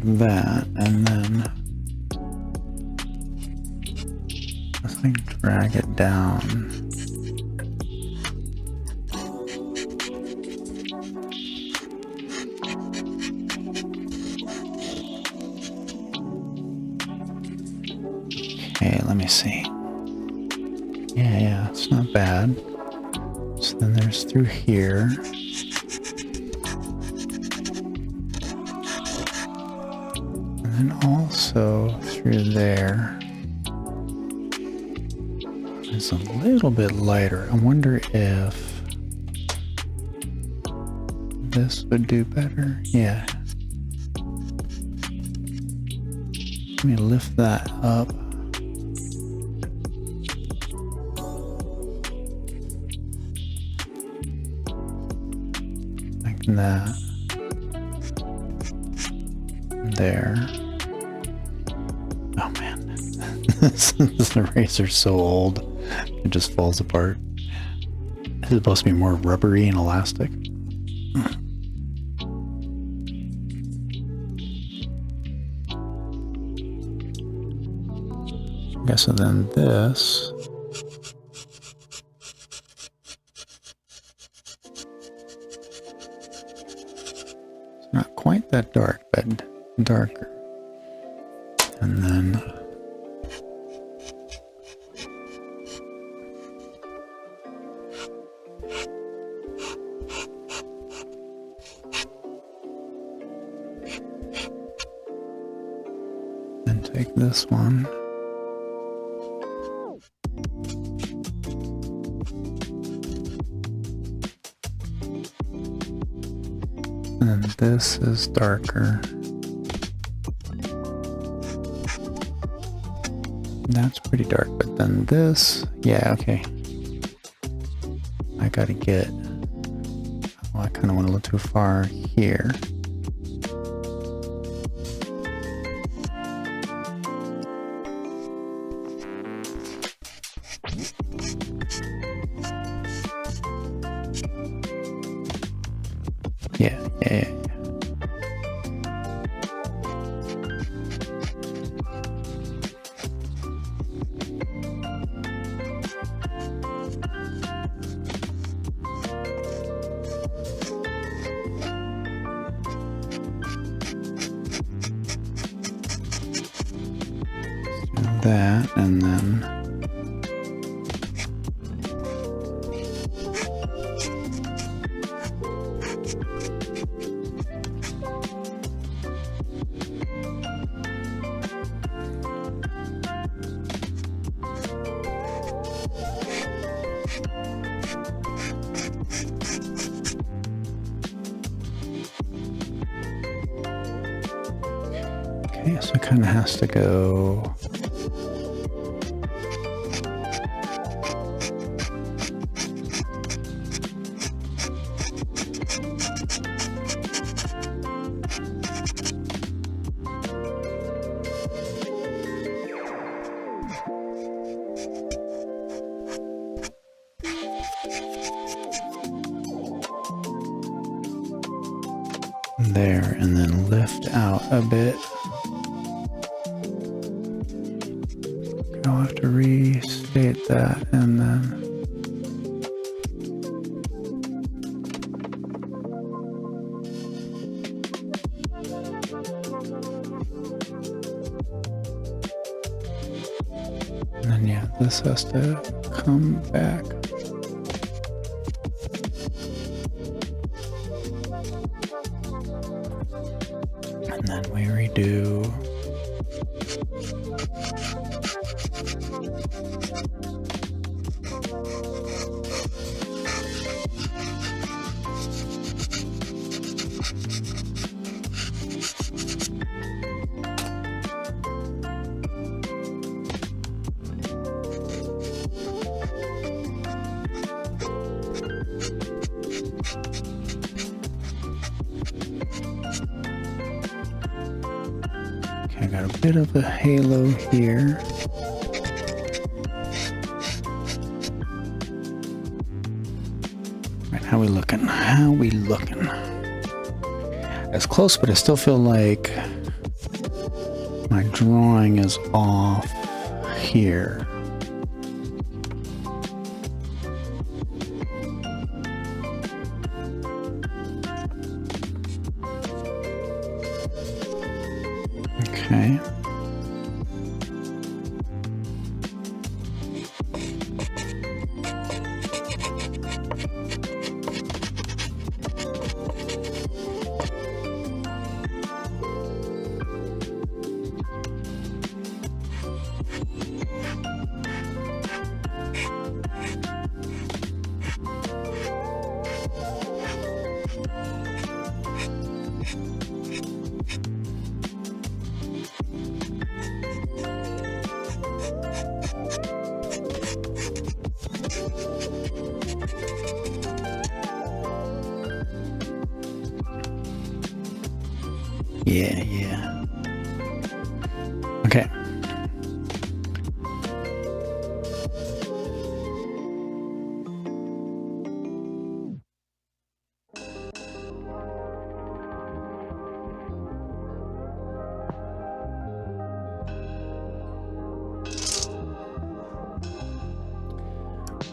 That, and then let's like drag it down. Okay, let me see. Yeah, it's not bad. So then there's through here. And also through there. It's a little bit lighter. I wonder if this would do better. Yeah. Let me lift that up. Like that. There. Oh man, this eraser's so old, it just falls apart. It's supposed to be more rubbery and elastic. Okay, so then this. It's not quite that dark, but darker. And then take this one. And this is darker. That's pretty dark, but then this, yeah, okay. I gotta get, well, I kind of went a little too far here. Yeah. That, and then okay, so it kind of has to go there and then lift out a bit. I'll have to restate that and then yeah, this has to come back. And then we redo. Okay, I got a bit of a halo here. Right, how we looking? How we looking? It's close, but I still feel like my drawing is off here. Okay. Yeah. Okay.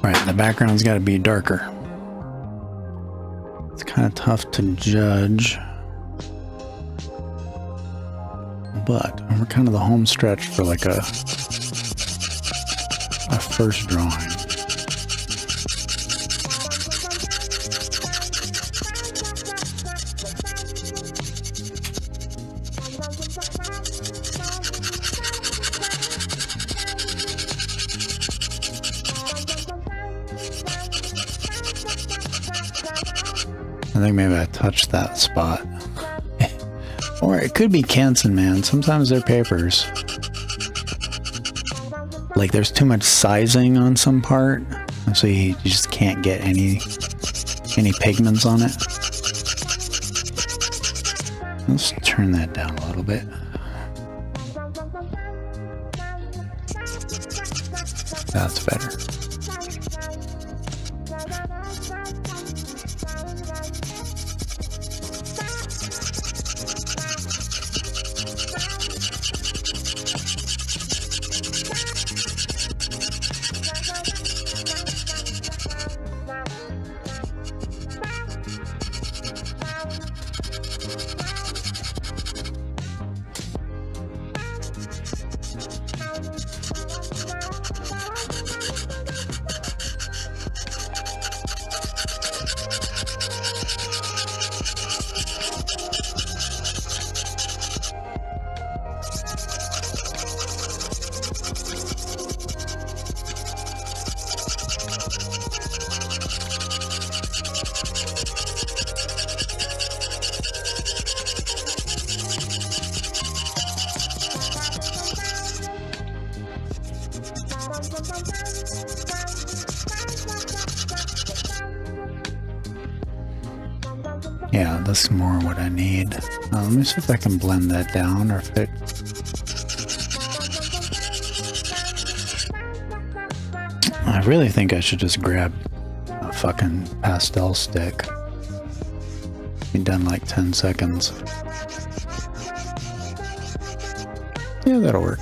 Right, the background's got to be darker. It's kind of tough to judge. But we're kind of the home stretch for like a first drawing. I think maybe I touched that spot. Or it could be Canson, man. Sometimes they're papers. Like there's too much sizing on some part, so you just can't get any pigments on it. Let's turn that down a little bit. That's better. Yeah, that's more what I need. Let me see if I can blend that down, or if it... I really think I should just grab a fucking pastel stick. Be done like 10 seconds. Yeah, that'll work.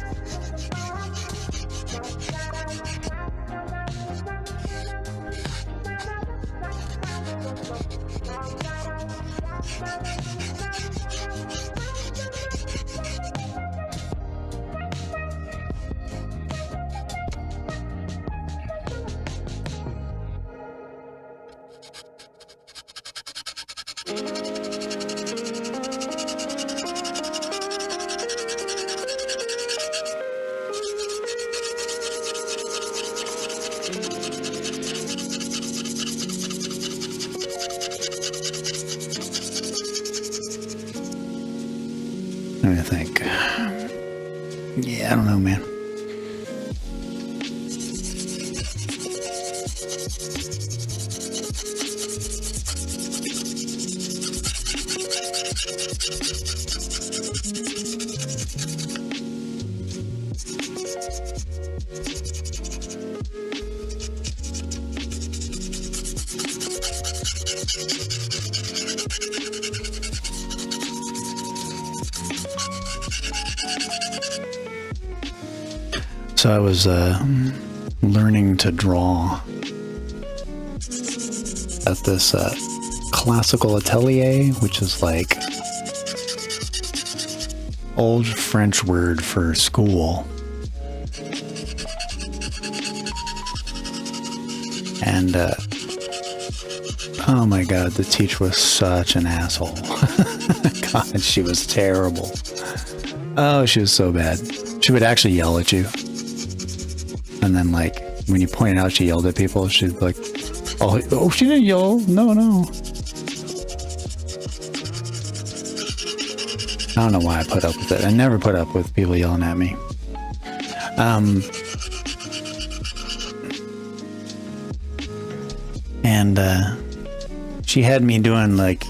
Let me think. Yeah, I don't know, man. So I was learning to draw at this classical atelier, which is like old French word for school. And oh my God, the teacher was such an asshole. God, she was terrible. Oh, she was so bad. She would actually yell at you. And then, like, when you pointed out she yelled at people, she'd be like, oh, she didn't yell. No. I don't know why I put up with it. I never put up with people yelling at me. And she had me doing, like,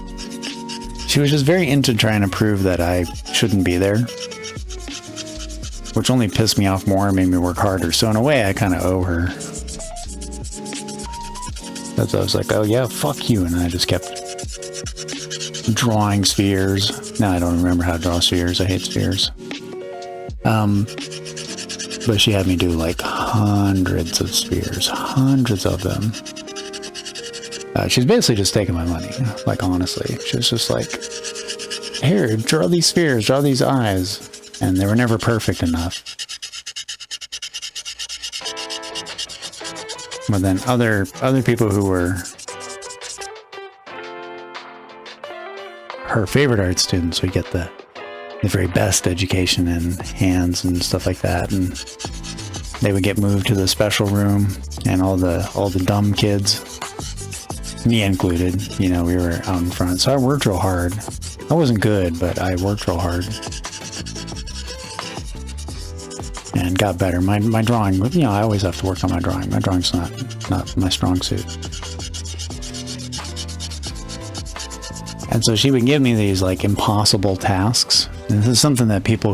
she was just very into trying to prove that I shouldn't be there, which only pissed me off more and made me work harder. So in a way, I kind of owe her. Because I was like, oh yeah, fuck you. And I just kept drawing spheres. Now I don't remember how to draw spheres. I hate spheres. But she had me do like hundreds of spheres, hundreds of them. She's basically just taking my money, like, honestly. She was just like, here, draw these spheres, draw these eyes. And they were never perfect enough. But then other people who were her favorite art students would get the very best education in hands and stuff like that. And they would get moved to the special room, and all the dumb kids, me included, you know, we were out in front. So I worked real hard. I wasn't good, but I worked real hard. And got better. My drawing, you know, I always have to work on my drawing. My drawing's not my strong suit. And so she would give me these, like, impossible tasks. And this is something that people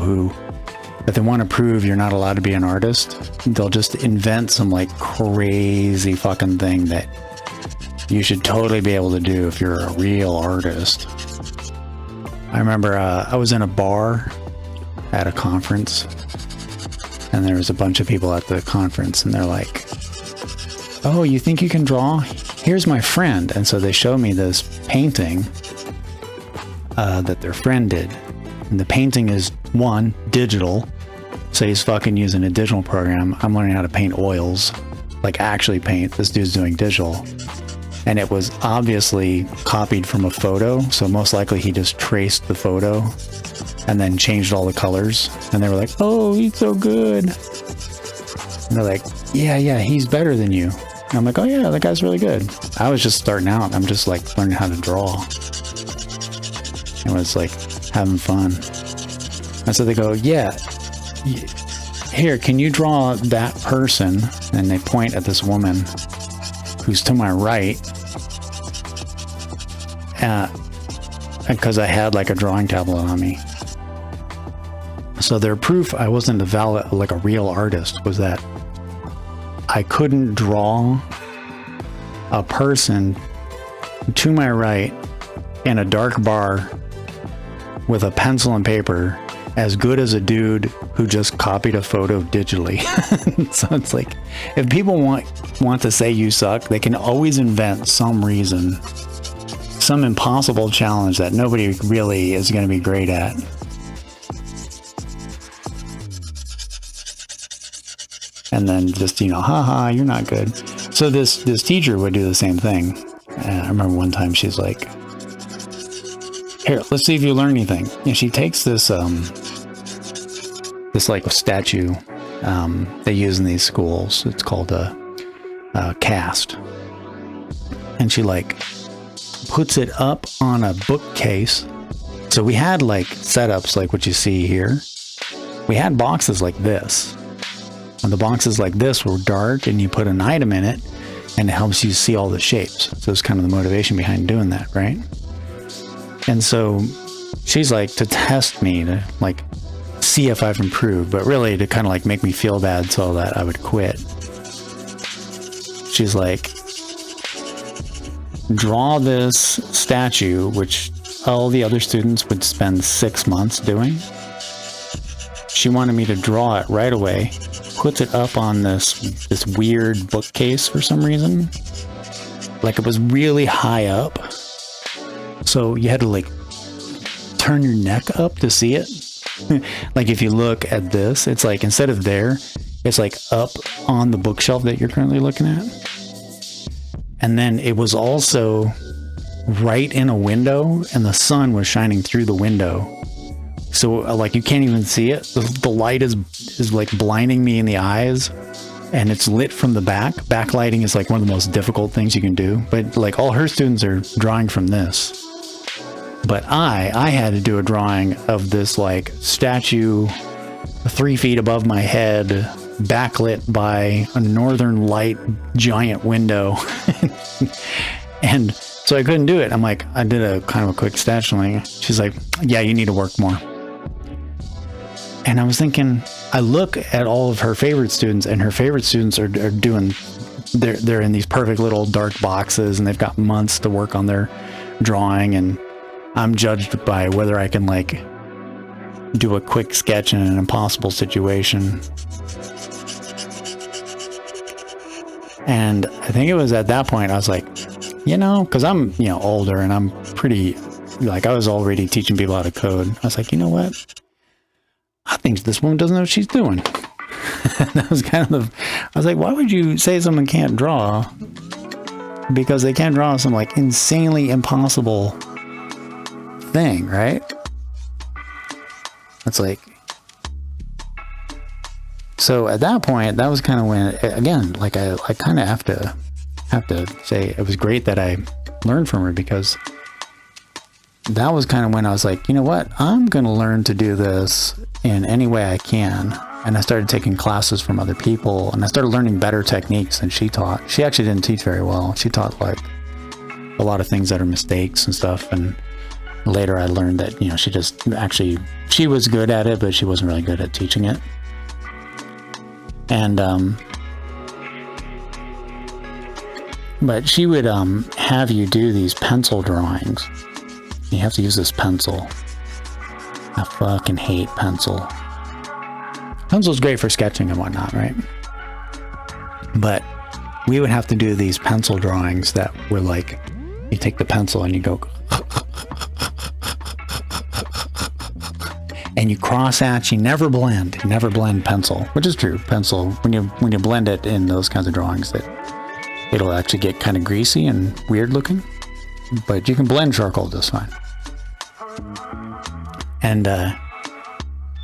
that they want to prove you're not allowed to be an artist, they'll just invent some, like, crazy fucking thing that you should totally be able to do if you're a real artist. I remember I was in a bar at a conference, and there was a bunch of people at the conference, and they're like, oh, you think you can draw? Here's my friend. And so they show me this painting that their friend did. And the painting is, one, digital. So he's fucking using a digital program. I'm learning how to paint oils, like actually paint. This dude's doing digital. And it was obviously copied from a photo. So most likely he just traced the photo and then changed all the colors. And they were like, oh, he's so good. And they're like, yeah, he's better than you. And I'm like, oh yeah, that guy's really good. I was just starting out. I'm just like learning how to draw. It was like having fun. And so they go, yeah, here, can you draw that person? And they point at this woman who's to my right. Because I had like a drawing tablet on me. So their proof I wasn't a real artist was that I couldn't draw a person to my right in a dark bar with a pencil and paper as good as a dude who just copied a photo digitally. So it's like, if people want to say you suck, they can always invent some reason, some impossible challenge that nobody really is going to be great at. And then just, you know, haha, you're not good. So this teacher would do the same thing. I remember one time she's like, here, let's see if you learn anything. And she takes this like statue they use in these schools. It's called a cast. And she like puts it up on a bookcase. So we had like setups like what you see here. We had boxes like this. And the boxes like this were dark, and you put an item in it, and it helps you see all the shapes. So it's kind of the motivation behind doing that, right? And so she's like, to test me, to like see if I've improved, but really to kind of like make me feel bad so that I would quit. She's like, draw this statue, which all the other students would spend 6 months doing. She wanted me to draw it right away puts it up on this weird bookcase for some reason. Like it was really high up. So you had to like turn your neck up to see it. Like if you look at this, it's like instead of there, it's like up on the bookshelf that you're currently looking at. And then it was also right in a window, and the sun was shining through the window. So like you can't even see it. The light is like blinding me in the eyes, and it's lit from the back. Backlighting is like one of the most difficult things you can do. But like all her students are drawing from this. But I had to do a drawing of this like statue 3 feet above my head, backlit by a northern light giant window. And so I couldn't do it. I'm like, I did a kind of a quick statuing. She's like, yeah, you need to work more. And I was thinking, I look at all of her favorite students, and her favorite students are doing, they're in these perfect little dark boxes, and they've got months to work on their drawing, and I'm judged by whether I can like do a quick sketch in an impossible situation. And I think it was at that point I was like, you know, because I'm, you know, older and I'm pretty, like I was already teaching people how to code. I was like, you know what? I think this woman doesn't know what she's doing. That was kind of I was like, why would you say someone can't draw? Because they can't draw some like insanely impossible thing, right? It's like, so at that point, that was kind of when, again, like I kind of have to say it was great that I learned from her, because that was kind of when I was like, you know what, I'm going to learn to do this in any way I can. And I started taking classes from other people, and I started learning better techniques than she taught. She actually didn't teach very well. She taught like a lot of things that are mistakes and stuff. And later I learned that, you know, she was good at it, but she wasn't really good at teaching it. And, but she would, have you do these pencil drawings. You have to use this pencil. I fucking hate pencil. Pencil's great for sketching and whatnot, right? But we would have to do these pencil drawings that were like, you take the pencil and you go, and you cross hatch, you never blend pencil, which is true. Pencil, when you blend it in those kinds of drawings, that it'll actually get kind of greasy and weird looking, but you can blend charcoal just fine. And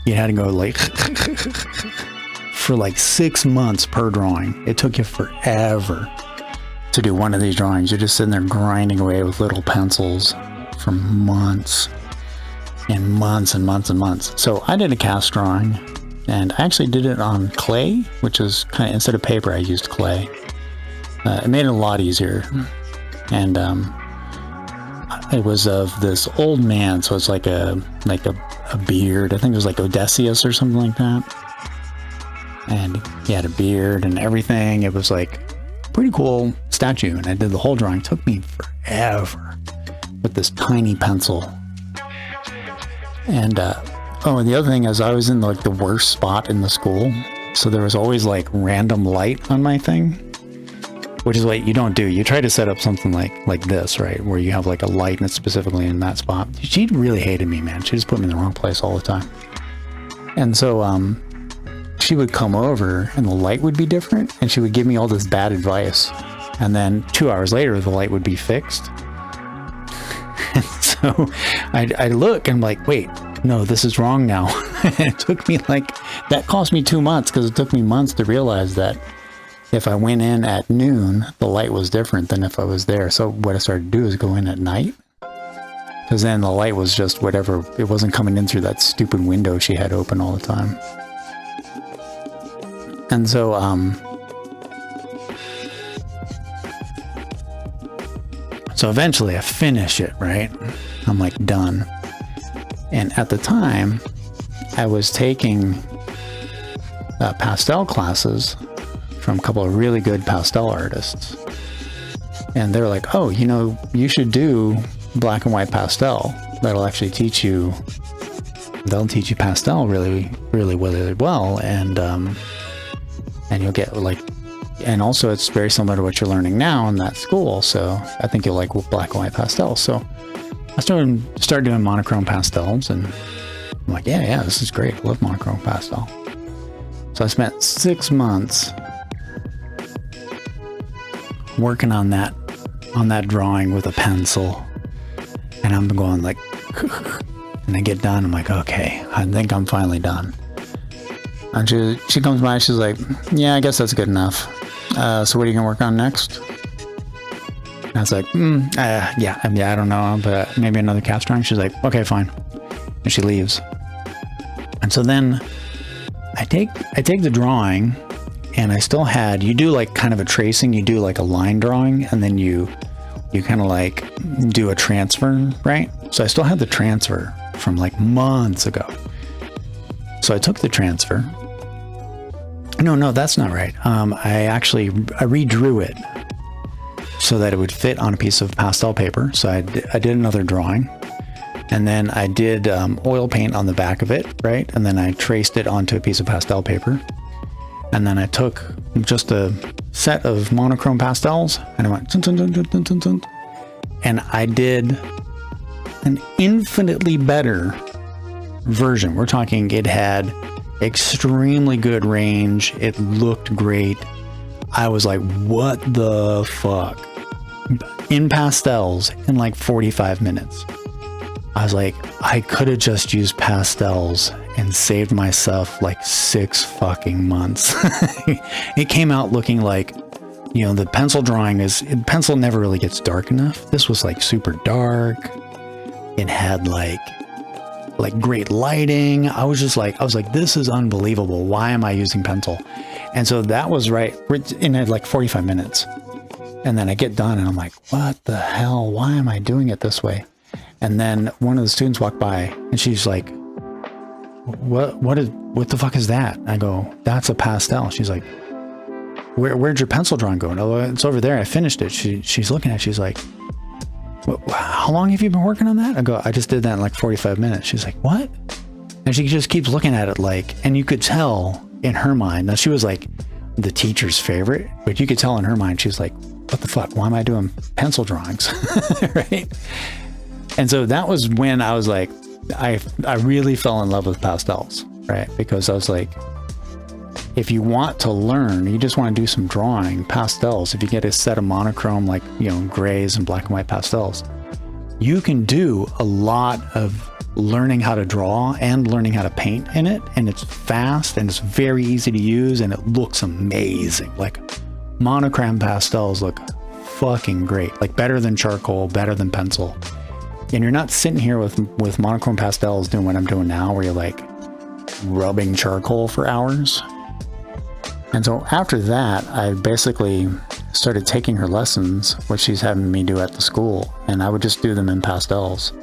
you had to go like for like 6 months per drawing. It took you forever to do one of these drawings. You're just sitting there grinding away with little pencils for months and months and months and months. So I did a cast drawing, and I actually did it on clay, which is kind of, instead of paper, I used clay. It made it a lot easier. And it was of this old man, so it's like a beard. I think it was like Odysseus or something like that. And he had a beard and everything. It was like a pretty cool statue, and I did the whole drawing. It took me forever with this tiny pencil. And and the other thing is, I was in like the worst spot in the school, so there was always like random light on my thing, which is what you don't do. You try to set up something like this, right, where you have like a light and it's specifically in that spot. She really hated me, man. She just put me in the wrong place all the time. And so she would come over and the light would be different, and she would give me all this bad advice, and then 2 hours later the light would be fixed. And so I look and I'm like, wait, no, this is wrong now. It took me that cost me 2 months, because it took me months to realize that if I went in at noon, the light was different than if I was there. So what I started to do is go in at night, because then the light was just whatever. It wasn't coming in through that stupid window she had open all the time. And so, so eventually I finish it, right? I'm like done. And at the time, I was taking pastel classes from a couple of really good pastel artists. And they're like, oh, you know, you should do black and white pastel. That'll actually teach you, they'll teach you pastel really, really, really well. And and you'll get like, and also it's very similar to what you're learning now in that school. So I think you'll like black and white pastels. So I started doing monochrome pastels, and I'm like, yeah, this is great. I love monochrome pastel. So I spent 6 months working on that drawing with a pencil, and I'm going like, and I get done. I'm like, okay, I think I'm finally done. And she comes by, she's like, yeah, I guess that's good enough. So what are you gonna work on next? And I was like, yeah, I don't know, but maybe another cast drawing. She's like, okay, fine. And she leaves. And so then I take the drawing, and I still had, you do like kind of a tracing, you do like a line drawing, and then you kind of like do a transfer, right? So I still had the transfer from like months ago. So I took the transfer. No, that's not right. I redrew it so that it would fit on a piece of pastel paper. So I did another drawing, and then I did oil paint on the back of it, right? And then I traced it onto a piece of pastel paper. And then I took just a set of monochrome pastels, and I went, dun, dun, dun, dun, dun, dun, dun, and I did an infinitely better version. We're talking, it had extremely good range. It looked great. I was like, what the fuck? In pastels in like 45 minutes. I was like, I could have just used pastels and saved myself like 6 fucking months. It came out looking like, you know, the pencil drawing pencil never really gets dark enough. This was like super dark. It had like great lighting. I was like, this is unbelievable. Why am I using pencil? And so that was right in like 45 minutes. And then I get done and I'm like, what the hell? Why am I doing it this way? And then one of the students walked by and she's like, what the fuck is that? I go, that's a pastel. She's like, where'd your pencil drawing go? Oh, it's over there. I finished it. She's looking at it. She's like, how long have you been working on that? I go, I just did that in like 45 minutes. She's like, what? And she just keeps looking at it like, and you could tell in her mind, now she was like the teacher's favorite, but you could tell in her mind, she's like, what the fuck? Why am I doing pencil drawings? Right? And so that was when I was like, I really fell in love with pastels, right? Because I was like, if you want to learn, you just want to do some drawing, pastels, if you get a set of monochrome, like, you know, grays and black and white pastels, you can do a lot of learning how to draw and learning how to paint in it. And it's fast and it's very easy to use and it looks amazing. Like monochrome pastels look fucking great, like better than charcoal, better than pencil. And you're not sitting here with monochrome pastels doing what I'm doing now, where you're like rubbing charcoal for hours. And so after that, I basically started taking her lessons, which she's having me do at the school, and I would just do them in pastels.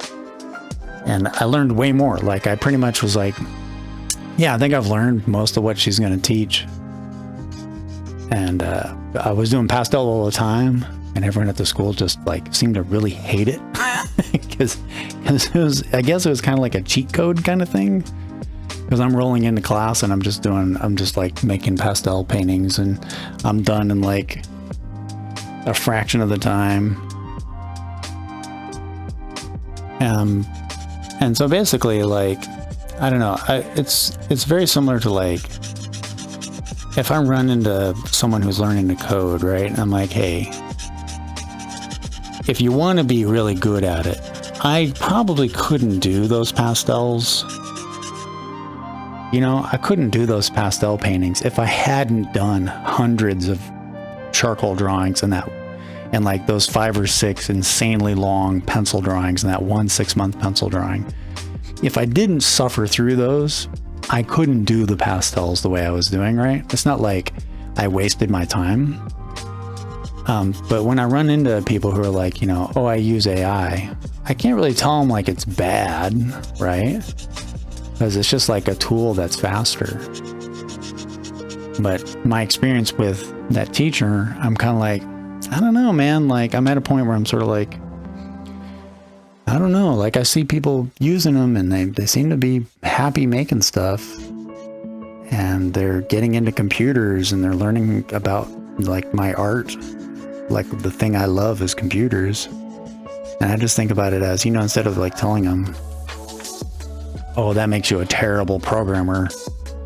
And I learned way more. Like I pretty much was like, yeah, I think I've learned most of what she's going to teach. And I was doing pastel all the time, and everyone at the school just like seemed to really hate it because it was, I guess it was kind of like a cheat code kind of thing. Because I'm rolling into class and I'm just like making pastel paintings, and I'm done in like a fraction of the time. And so basically, like, I don't know, it's very similar to like, if I run into someone who's learning to code, right? I'm like, hey, if you want to be really good at it, I probably couldn't do those pastels. You know, I couldn't do those pastel paintings if I hadn't done hundreds of charcoal drawings and like those 5 or 6 insanely long pencil drawings and that 1 6-month pencil drawing. If I didn't suffer through those, I couldn't do the pastels the way I was doing, right? It's not like I wasted my time. But when I run into people who are like, you know, oh, I use AI, I can't really tell them like it's bad, right? Because it's just like a tool that's faster. But my experience with that teacher, I'm kind of like, I don't know, man. Like I'm at a point where I'm sort of like, I don't know. Like I see people using them and they seem to be happy making stuff. and they're getting into computers and they're learning about like my art, like the thing I love is computers. And I just think about it as, you know, instead of like telling them, oh, that makes you a terrible programmer.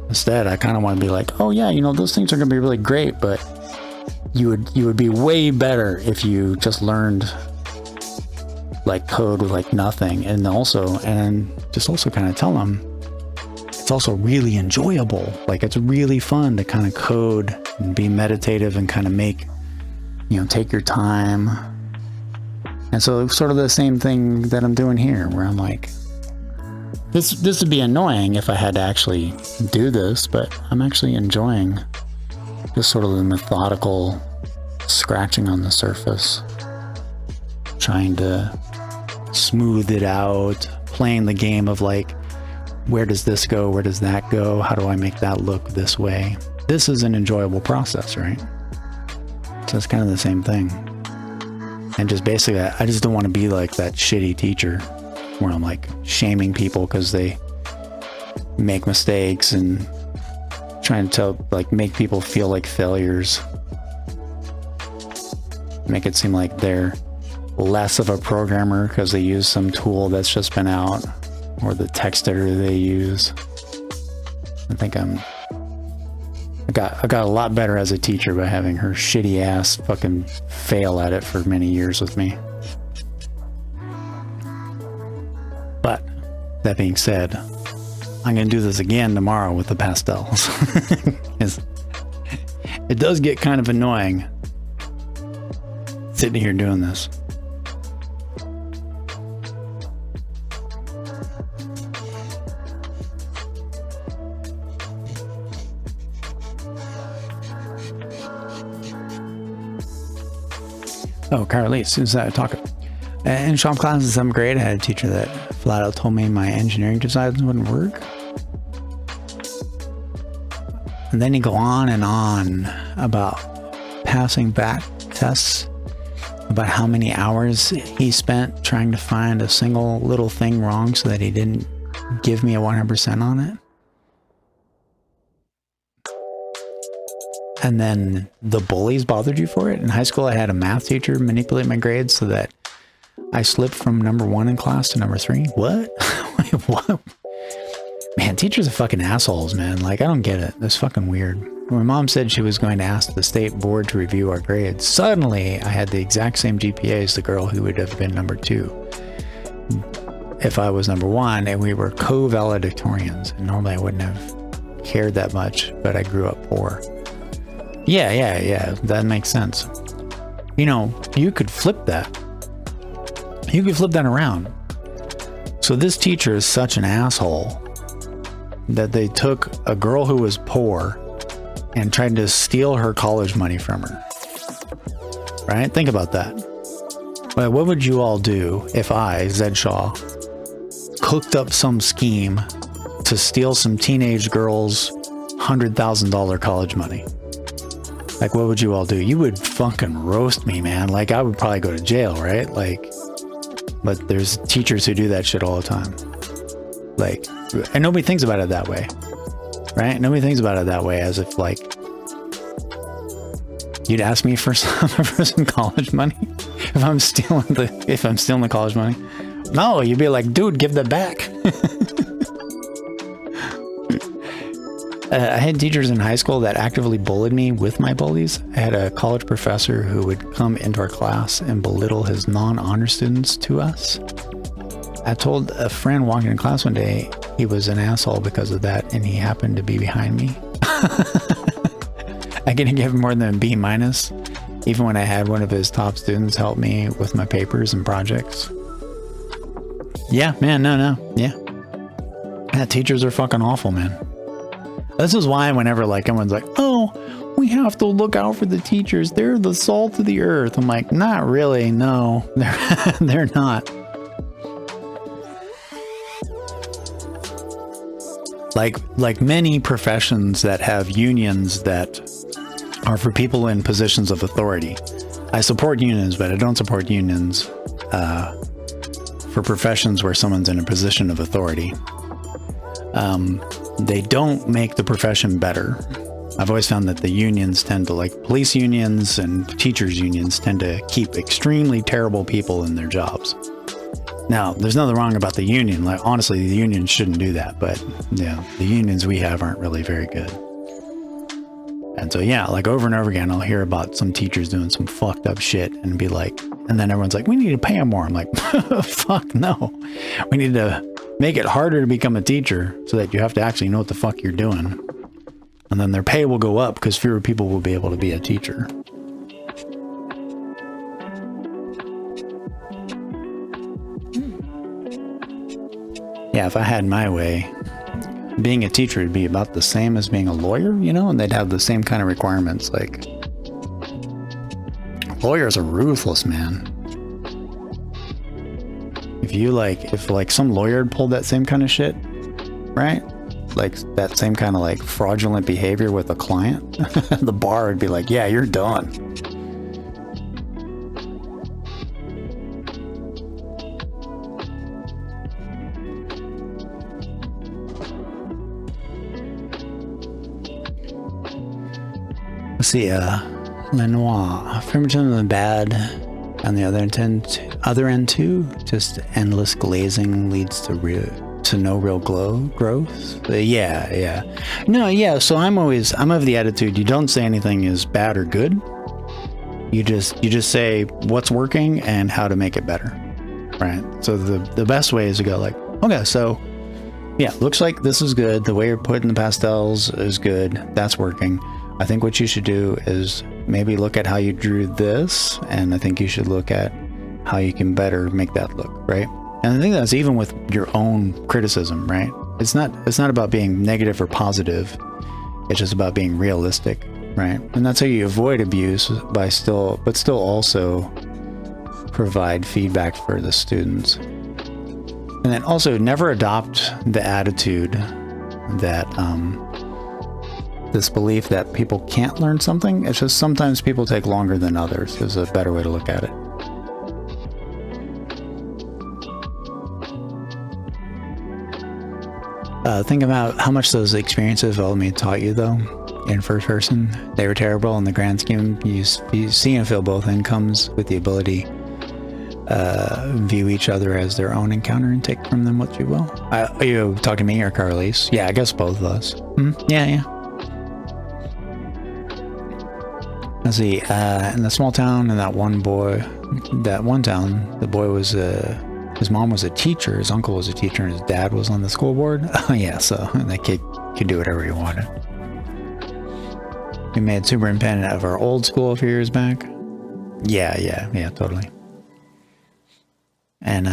Instead, I kind of want to be like, oh yeah, you know, those things are going to be really great, but you would be way better if you just learned like code with like nothing. And just also kind of tell them it's also really enjoyable. Like it's really fun to kind of code and be meditative and kind of make, you know, take your time. And so it's sort of the same thing that I'm doing here, where I'm like, this would be annoying if I had to actually do this, but I'm actually enjoying just sort of the methodical scratching on the surface, trying to smooth it out, playing the game of like, where does this go? Where does that go? How do I make that look this way? This is an enjoyable process, right? So it's kind of the same thing. And just basically, I just don't want to be like that shitty teacher where I'm like shaming people because they make mistakes and trying to like make people feel like failures. Make it seem like they're less of a programmer because they use some tool that's just been out, or the text editor they use. I think I got a lot better as a teacher by having her shitty ass fucking fail at it for many years with me. But that being said, I'm gonna do this again tomorrow with the pastels. It does get kind of annoying sitting here doing this. Oh, Carly, as soon as I talk. In shop class in 7th grade, I had a teacher that flat out told me my engineering designs wouldn't work. And then he'd go on and on about passing back tests, about how many hours he spent trying to find a single little thing wrong so that he didn't give me a 100% on it. And then the bullies bothered you for it. In high school, I had a math teacher manipulate my grades so that I slipped from number 1 in class to number 3. What? Wait, what? Man, teachers are fucking assholes, man. Like, I don't get it. That's fucking weird. When my mom said she was going to ask the state board to review our grades, suddenly I had the exact same GPA as the girl who would have been number 2 if I was number 1, and we were co-valedictorians. And normally I wouldn't have cared that much, but I grew up poor. Yeah, that makes sense. You know, you could flip that. You could flip that around. So this teacher is such an asshole that they took a girl who was poor and tried to steal her college money from her. Right? Think about that. But what would you all do if I, Zed Shaw, cooked up some scheme to steal some teenage girls' $100,000 college money? Like, what would you all do? You would fucking roast me, man. Like, I would probably go to jail, right? Like, but there's teachers who do that shit all the time. Like, and nobody thinks about it that way, right? Nobody thinks about it that way, as if like you'd ask me for some college money if I'm stealing the college money. No, you'd be like, dude, give that back. I had teachers in high school that actively bullied me with my bullies. I had a college professor who would come into our class and belittle his non-honor students to us. I told a friend walking in class one day he was an asshole because of that, and he happened to be behind me. I didn't give him more than a B-, even when I had one of his top students help me with my papers and projects. Yeah, man, no. Yeah, teachers are fucking awful, man. This is why whenever like everyone's like, oh, we have to look out for the teachers. They're the salt of the earth. I'm like, not really. No, they're not. Like many professions that have unions that are for people in positions of authority. I support unions, but I don't support unions for professions where someone's in a position of authority. they don't make the profession better. I've always found that the unions tend to, like police unions and teachers unions, tend to keep extremely terrible people in their jobs. Now, there's nothing wrong about the union. Like, honestly, the union shouldn't do that, but yeah, the unions we have aren't really very good. And so, yeah, like over and over again, I'll hear about some teachers doing some fucked up shit and be like, and then everyone's like, we need to pay them more. I'm like, fuck no. We need to make it harder to become a teacher so that you have to actually know what the fuck you're doing. And then their pay will go up because fewer people will be able to be a teacher. Yeah, if I had my way, being a teacher would be about the same as being a lawyer, you know, and they'd have the same kind of requirements. Like, lawyers are ruthless, man. If some lawyer had pulled that same kind of shit, right? Like that same kind of like fraudulent behavior with a client, the bar would be like, yeah, you're done. Let's see, Lenoir, affirmative and bad. On the other end too, just endless glazing leads to no real growth. Yeah. No, yeah. So I'm of the attitude, you don't say anything is bad or good. You just say what's working and how to make it better, right? So the best way is to go like, okay, so yeah, looks like this is good. The way you're putting the pastels is good. That's working. I think what you should do is maybe look at how you drew this, and I think you should look at how you can better make that look, right? And I think that's even with your own criticism, right? It's not about being negative or positive. It's just about being realistic, right? And that's how you avoid abuse but still also provide feedback for the students. And then also never adopt the attitude that this belief that people can't learn something. It's just sometimes people take longer than others is a better way to look at it. Think about how much those experiences ultimately taught you, though, in first person. They were terrible in the grand scheme. You see and feel both incomes with the ability view each other as their own encounter and take from them what you will. Are you talking to me or Carlise? Yeah, I guess both of us. Yeah. Let's see, in the small town, in that one town, the boy was his mom was a teacher, his uncle was a teacher, and his dad was on the school board. Oh yeah, so that kid could do whatever he wanted. We made superintendent of our old school a few years back. Yeah, totally. And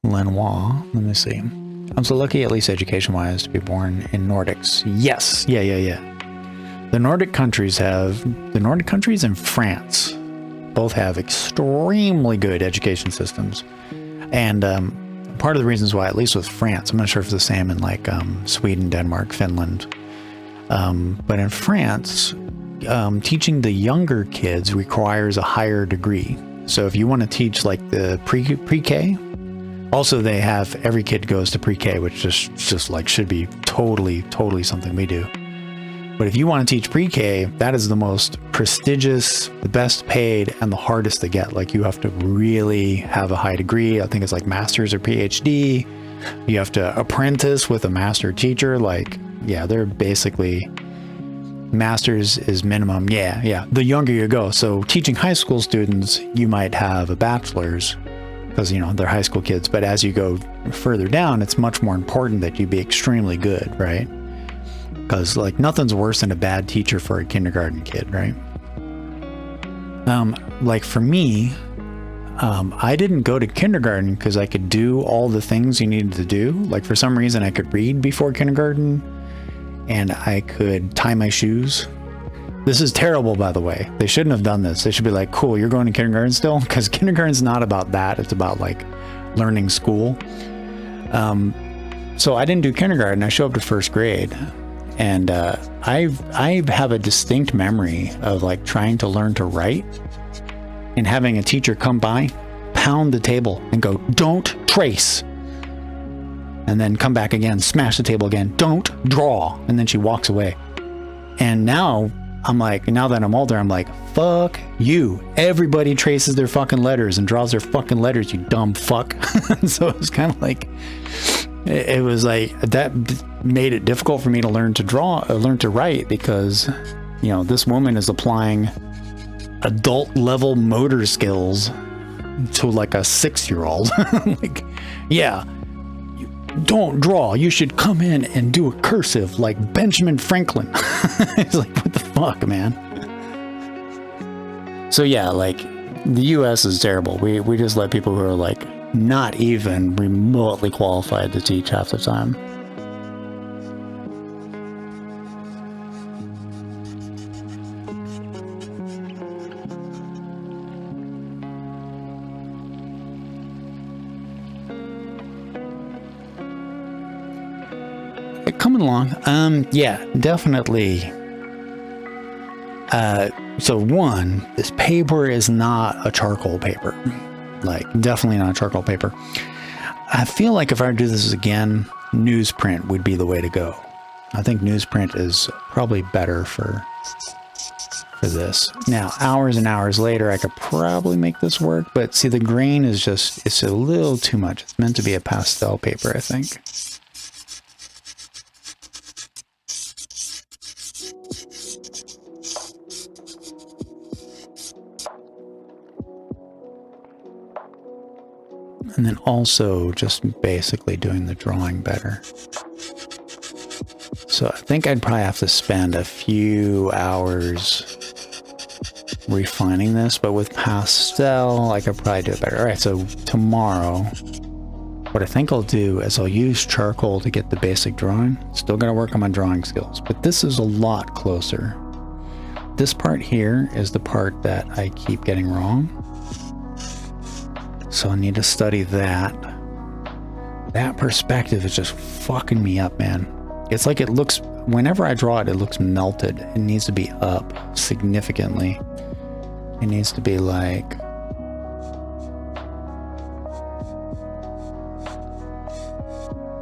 Lenoir, let me see. I'm so lucky, at least education-wise, to be born in Nordics. Yes, yeah. The Nordic countries and France both have extremely good education systems. And part of the reasons why, at least with France, I'm not sure if it's the same in like Sweden, Denmark, Finland, but in France, teaching the younger kids requires a higher degree. So if you want to teach like the pre-K, also they have every kid goes to pre-K, which just like should be totally something we do. But if you want to teach pre-K, that is the most prestigious, the best paid, and the hardest to get. Like you have to really have a high degree. I think it's like master's or PhD. You have to apprentice with a master teacher. Like, yeah, they're basically master's is minimum. Yeah. The younger you go. So teaching high school students, you might have a bachelor's because, you know, they're high school kids. But as you go further down, it's much more important that you be extremely good, right? Because like nothing's worse than a bad teacher for a kindergarten kid, right? Like for me, I didn't go to kindergarten because I could do all the things you needed to do. Like for some reason I could read before kindergarten and I could tie my shoes. This is terrible, by the way. They shouldn't have done this. They should be like, cool, you're going to kindergarten still? Because kindergarten's not about that. It's about like learning school. So I didn't do kindergarten. I show up to first grade. And I have a distinct memory of like trying to learn to write and having a teacher come by, pound the table and go, don't trace. And and then come back again, smash the table again, don't draw. And then she walks away. And now I'm like, now that I'm older, I'm like, fuck you. Everybody traces their fucking letters and draws their fucking letters, you dumb fuck. So it was kind of like, it was like, that made it difficult for me to learn to draw, learn to write, because, you know, this woman is applying adult level motor skills to like a 6-year-old. Like, yeah, don't draw. You should come in and do a cursive like Benjamin Franklin. It's like, what the fuck, man? So yeah, like the US is terrible. We just let people who are like not even remotely qualified to teach half the time. Coming along. Yeah, definitely. So one, this paper is not a charcoal paper. Like, definitely not a charcoal paper. I feel like if I were to do this again, newsprint would be the way to go. I think newsprint is probably better for this. Now, hours and hours later, I could probably make this work, but see, the grain is just, it's a little too much. It's meant to be a pastel paper, I think. And then also just basically doing the drawing better. So I think I'd probably have to spend a few hours refining this, but with pastel, I could probably do it better. All right, so tomorrow, what I think I'll do is I'll use charcoal to get the basic drawing. Still gonna work on my drawing skills, but this is a lot closer. This part here is the part that I keep getting wrong. So I need to study that. That perspective is just fucking me up, man. It's like it looks, whenever I draw it, it looks melted. It needs to be up significantly. It needs to be like,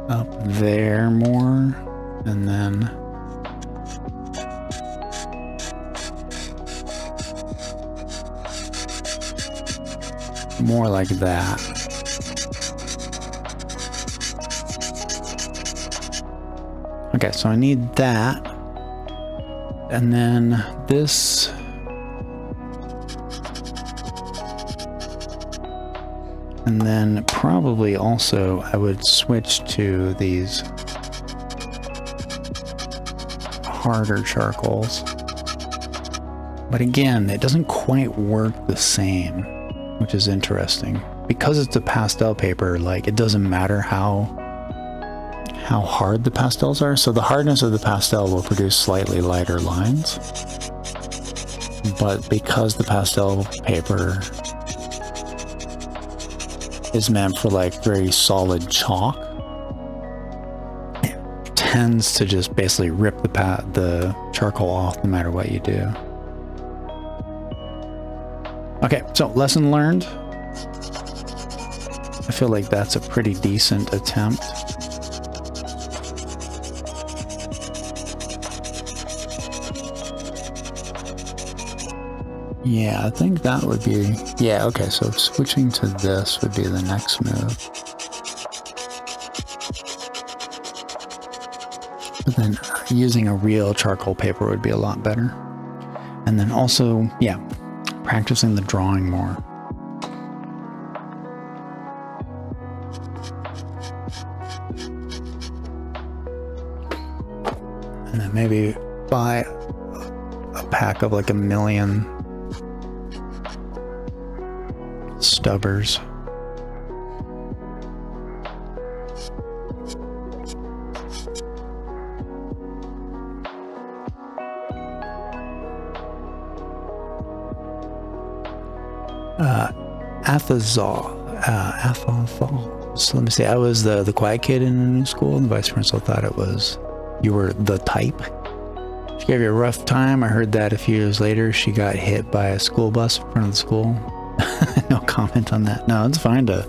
up there more, and then more like that. Okay, so I need that. And then this. And then probably also I would switch to these harder charcoals. But again, it doesn't quite work the same, which is interesting. Because it's a pastel paper, like, it doesn't matter how hard the pastels are. So the hardness of the pastel will produce slightly lighter lines. But because the pastel paper is meant for like very solid chalk, it tends to just basically rip the charcoal off no matter what you do. Okay, so lesson learned. I feel like that's a pretty decent attempt. Yeah, I think that would be, yeah, okay, so switching to this would be the next move. But then using a real charcoal paper would be a lot better. And then also, yeah, practicing the drawing more. And then maybe buy a pack of like 1,000,000 stubbers. Athazal. So let me see. I was the quiet kid in a new school, and the vice principal thought it was you were the type. She gave you a rough time. I heard that a few years later she got hit by a school bus in front of the school. No comment on that. No, it's fine to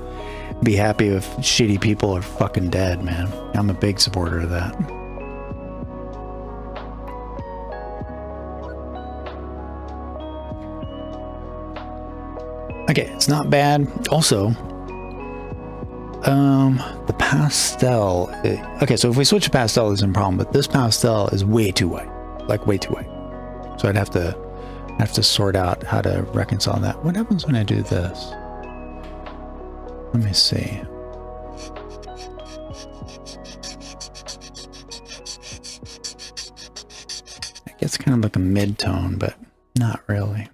be happy if shitty people are fucking dead, man. I'm a big supporter of that. Okay, it's not bad. Also, the pastel. Okay, so if we switch to pastel, isn't a problem, but this pastel is way too white, like way too white. So I'd have to sort out how to reconcile that. What happens when I do this? Let me see. It gets kind of like a mid-tone, but not really.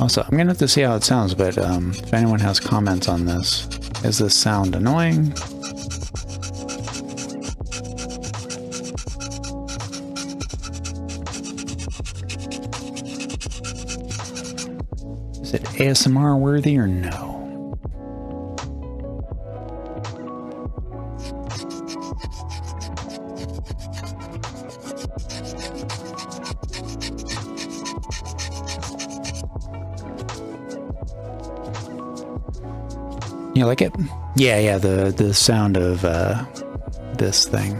Also, I'm gonna have to see how it sounds, but if anyone has comments on this, is this sound annoying? Is it ASMR worthy or no? You like it? Yeah, the sound of this thing.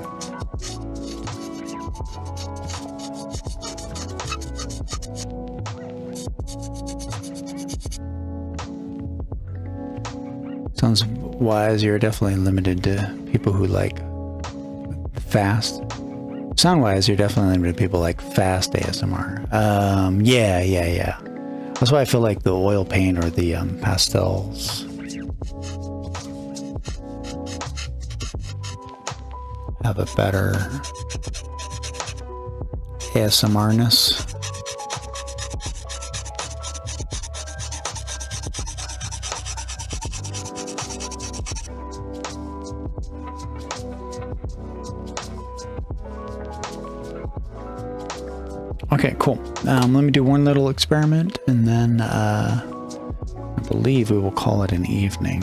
Sounds wise. You're definitely limited to people who like fast. Sound wise, you're definitely limited to people like fast ASMR. Yeah. That's why I feel like the oil paint or the pastels have a better ASMR-ness. Okay, cool. Let me do one little experiment, and then I believe we will call it an evening.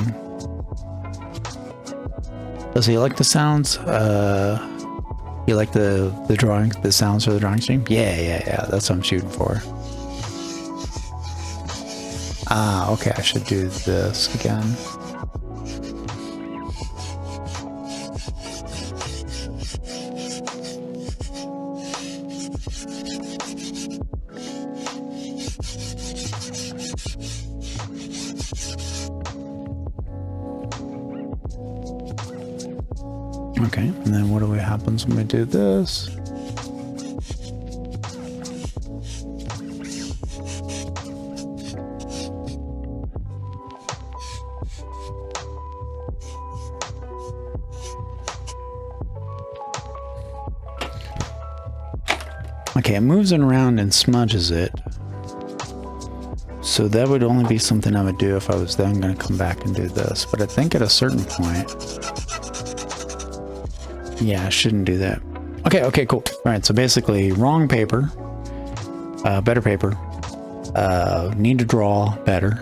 Does he like the sounds? You like the drawing, the sounds for the drawing stream? Yeah. That's what I'm shooting for. Ah, okay. I should do this again. Okay, and then what happens when we do this? Okay, it moves it around and smudges it. So that would only be something I would do if I was then going to come back and do this. But I think at a certain point... Yeah, I shouldn't do that. Okay, cool. All right, so basically, wrong paper, better paper, need to draw better.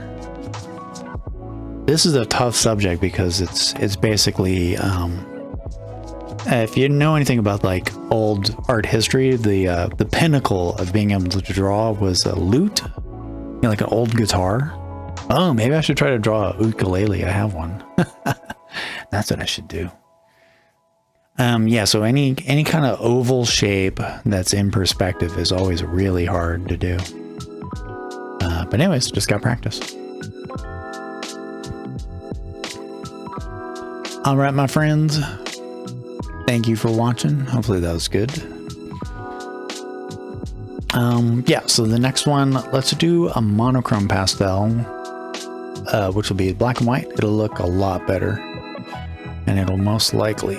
This is a tough subject because it's basically, if you know anything about like old art history, the pinnacle of being able to draw was a lute, you know, like an old guitar. Oh, maybe I should try to draw a ukulele. I have one. That's what I should do. Yeah, so any kind of oval shape that's in perspective is always really hard to do. But anyways, just got practice. All right, my friends. Thank you for watching. Hopefully that was good. Yeah, so the next one, let's do a monochrome pastel, which will be black and white. It'll look a lot better, and it'll most likely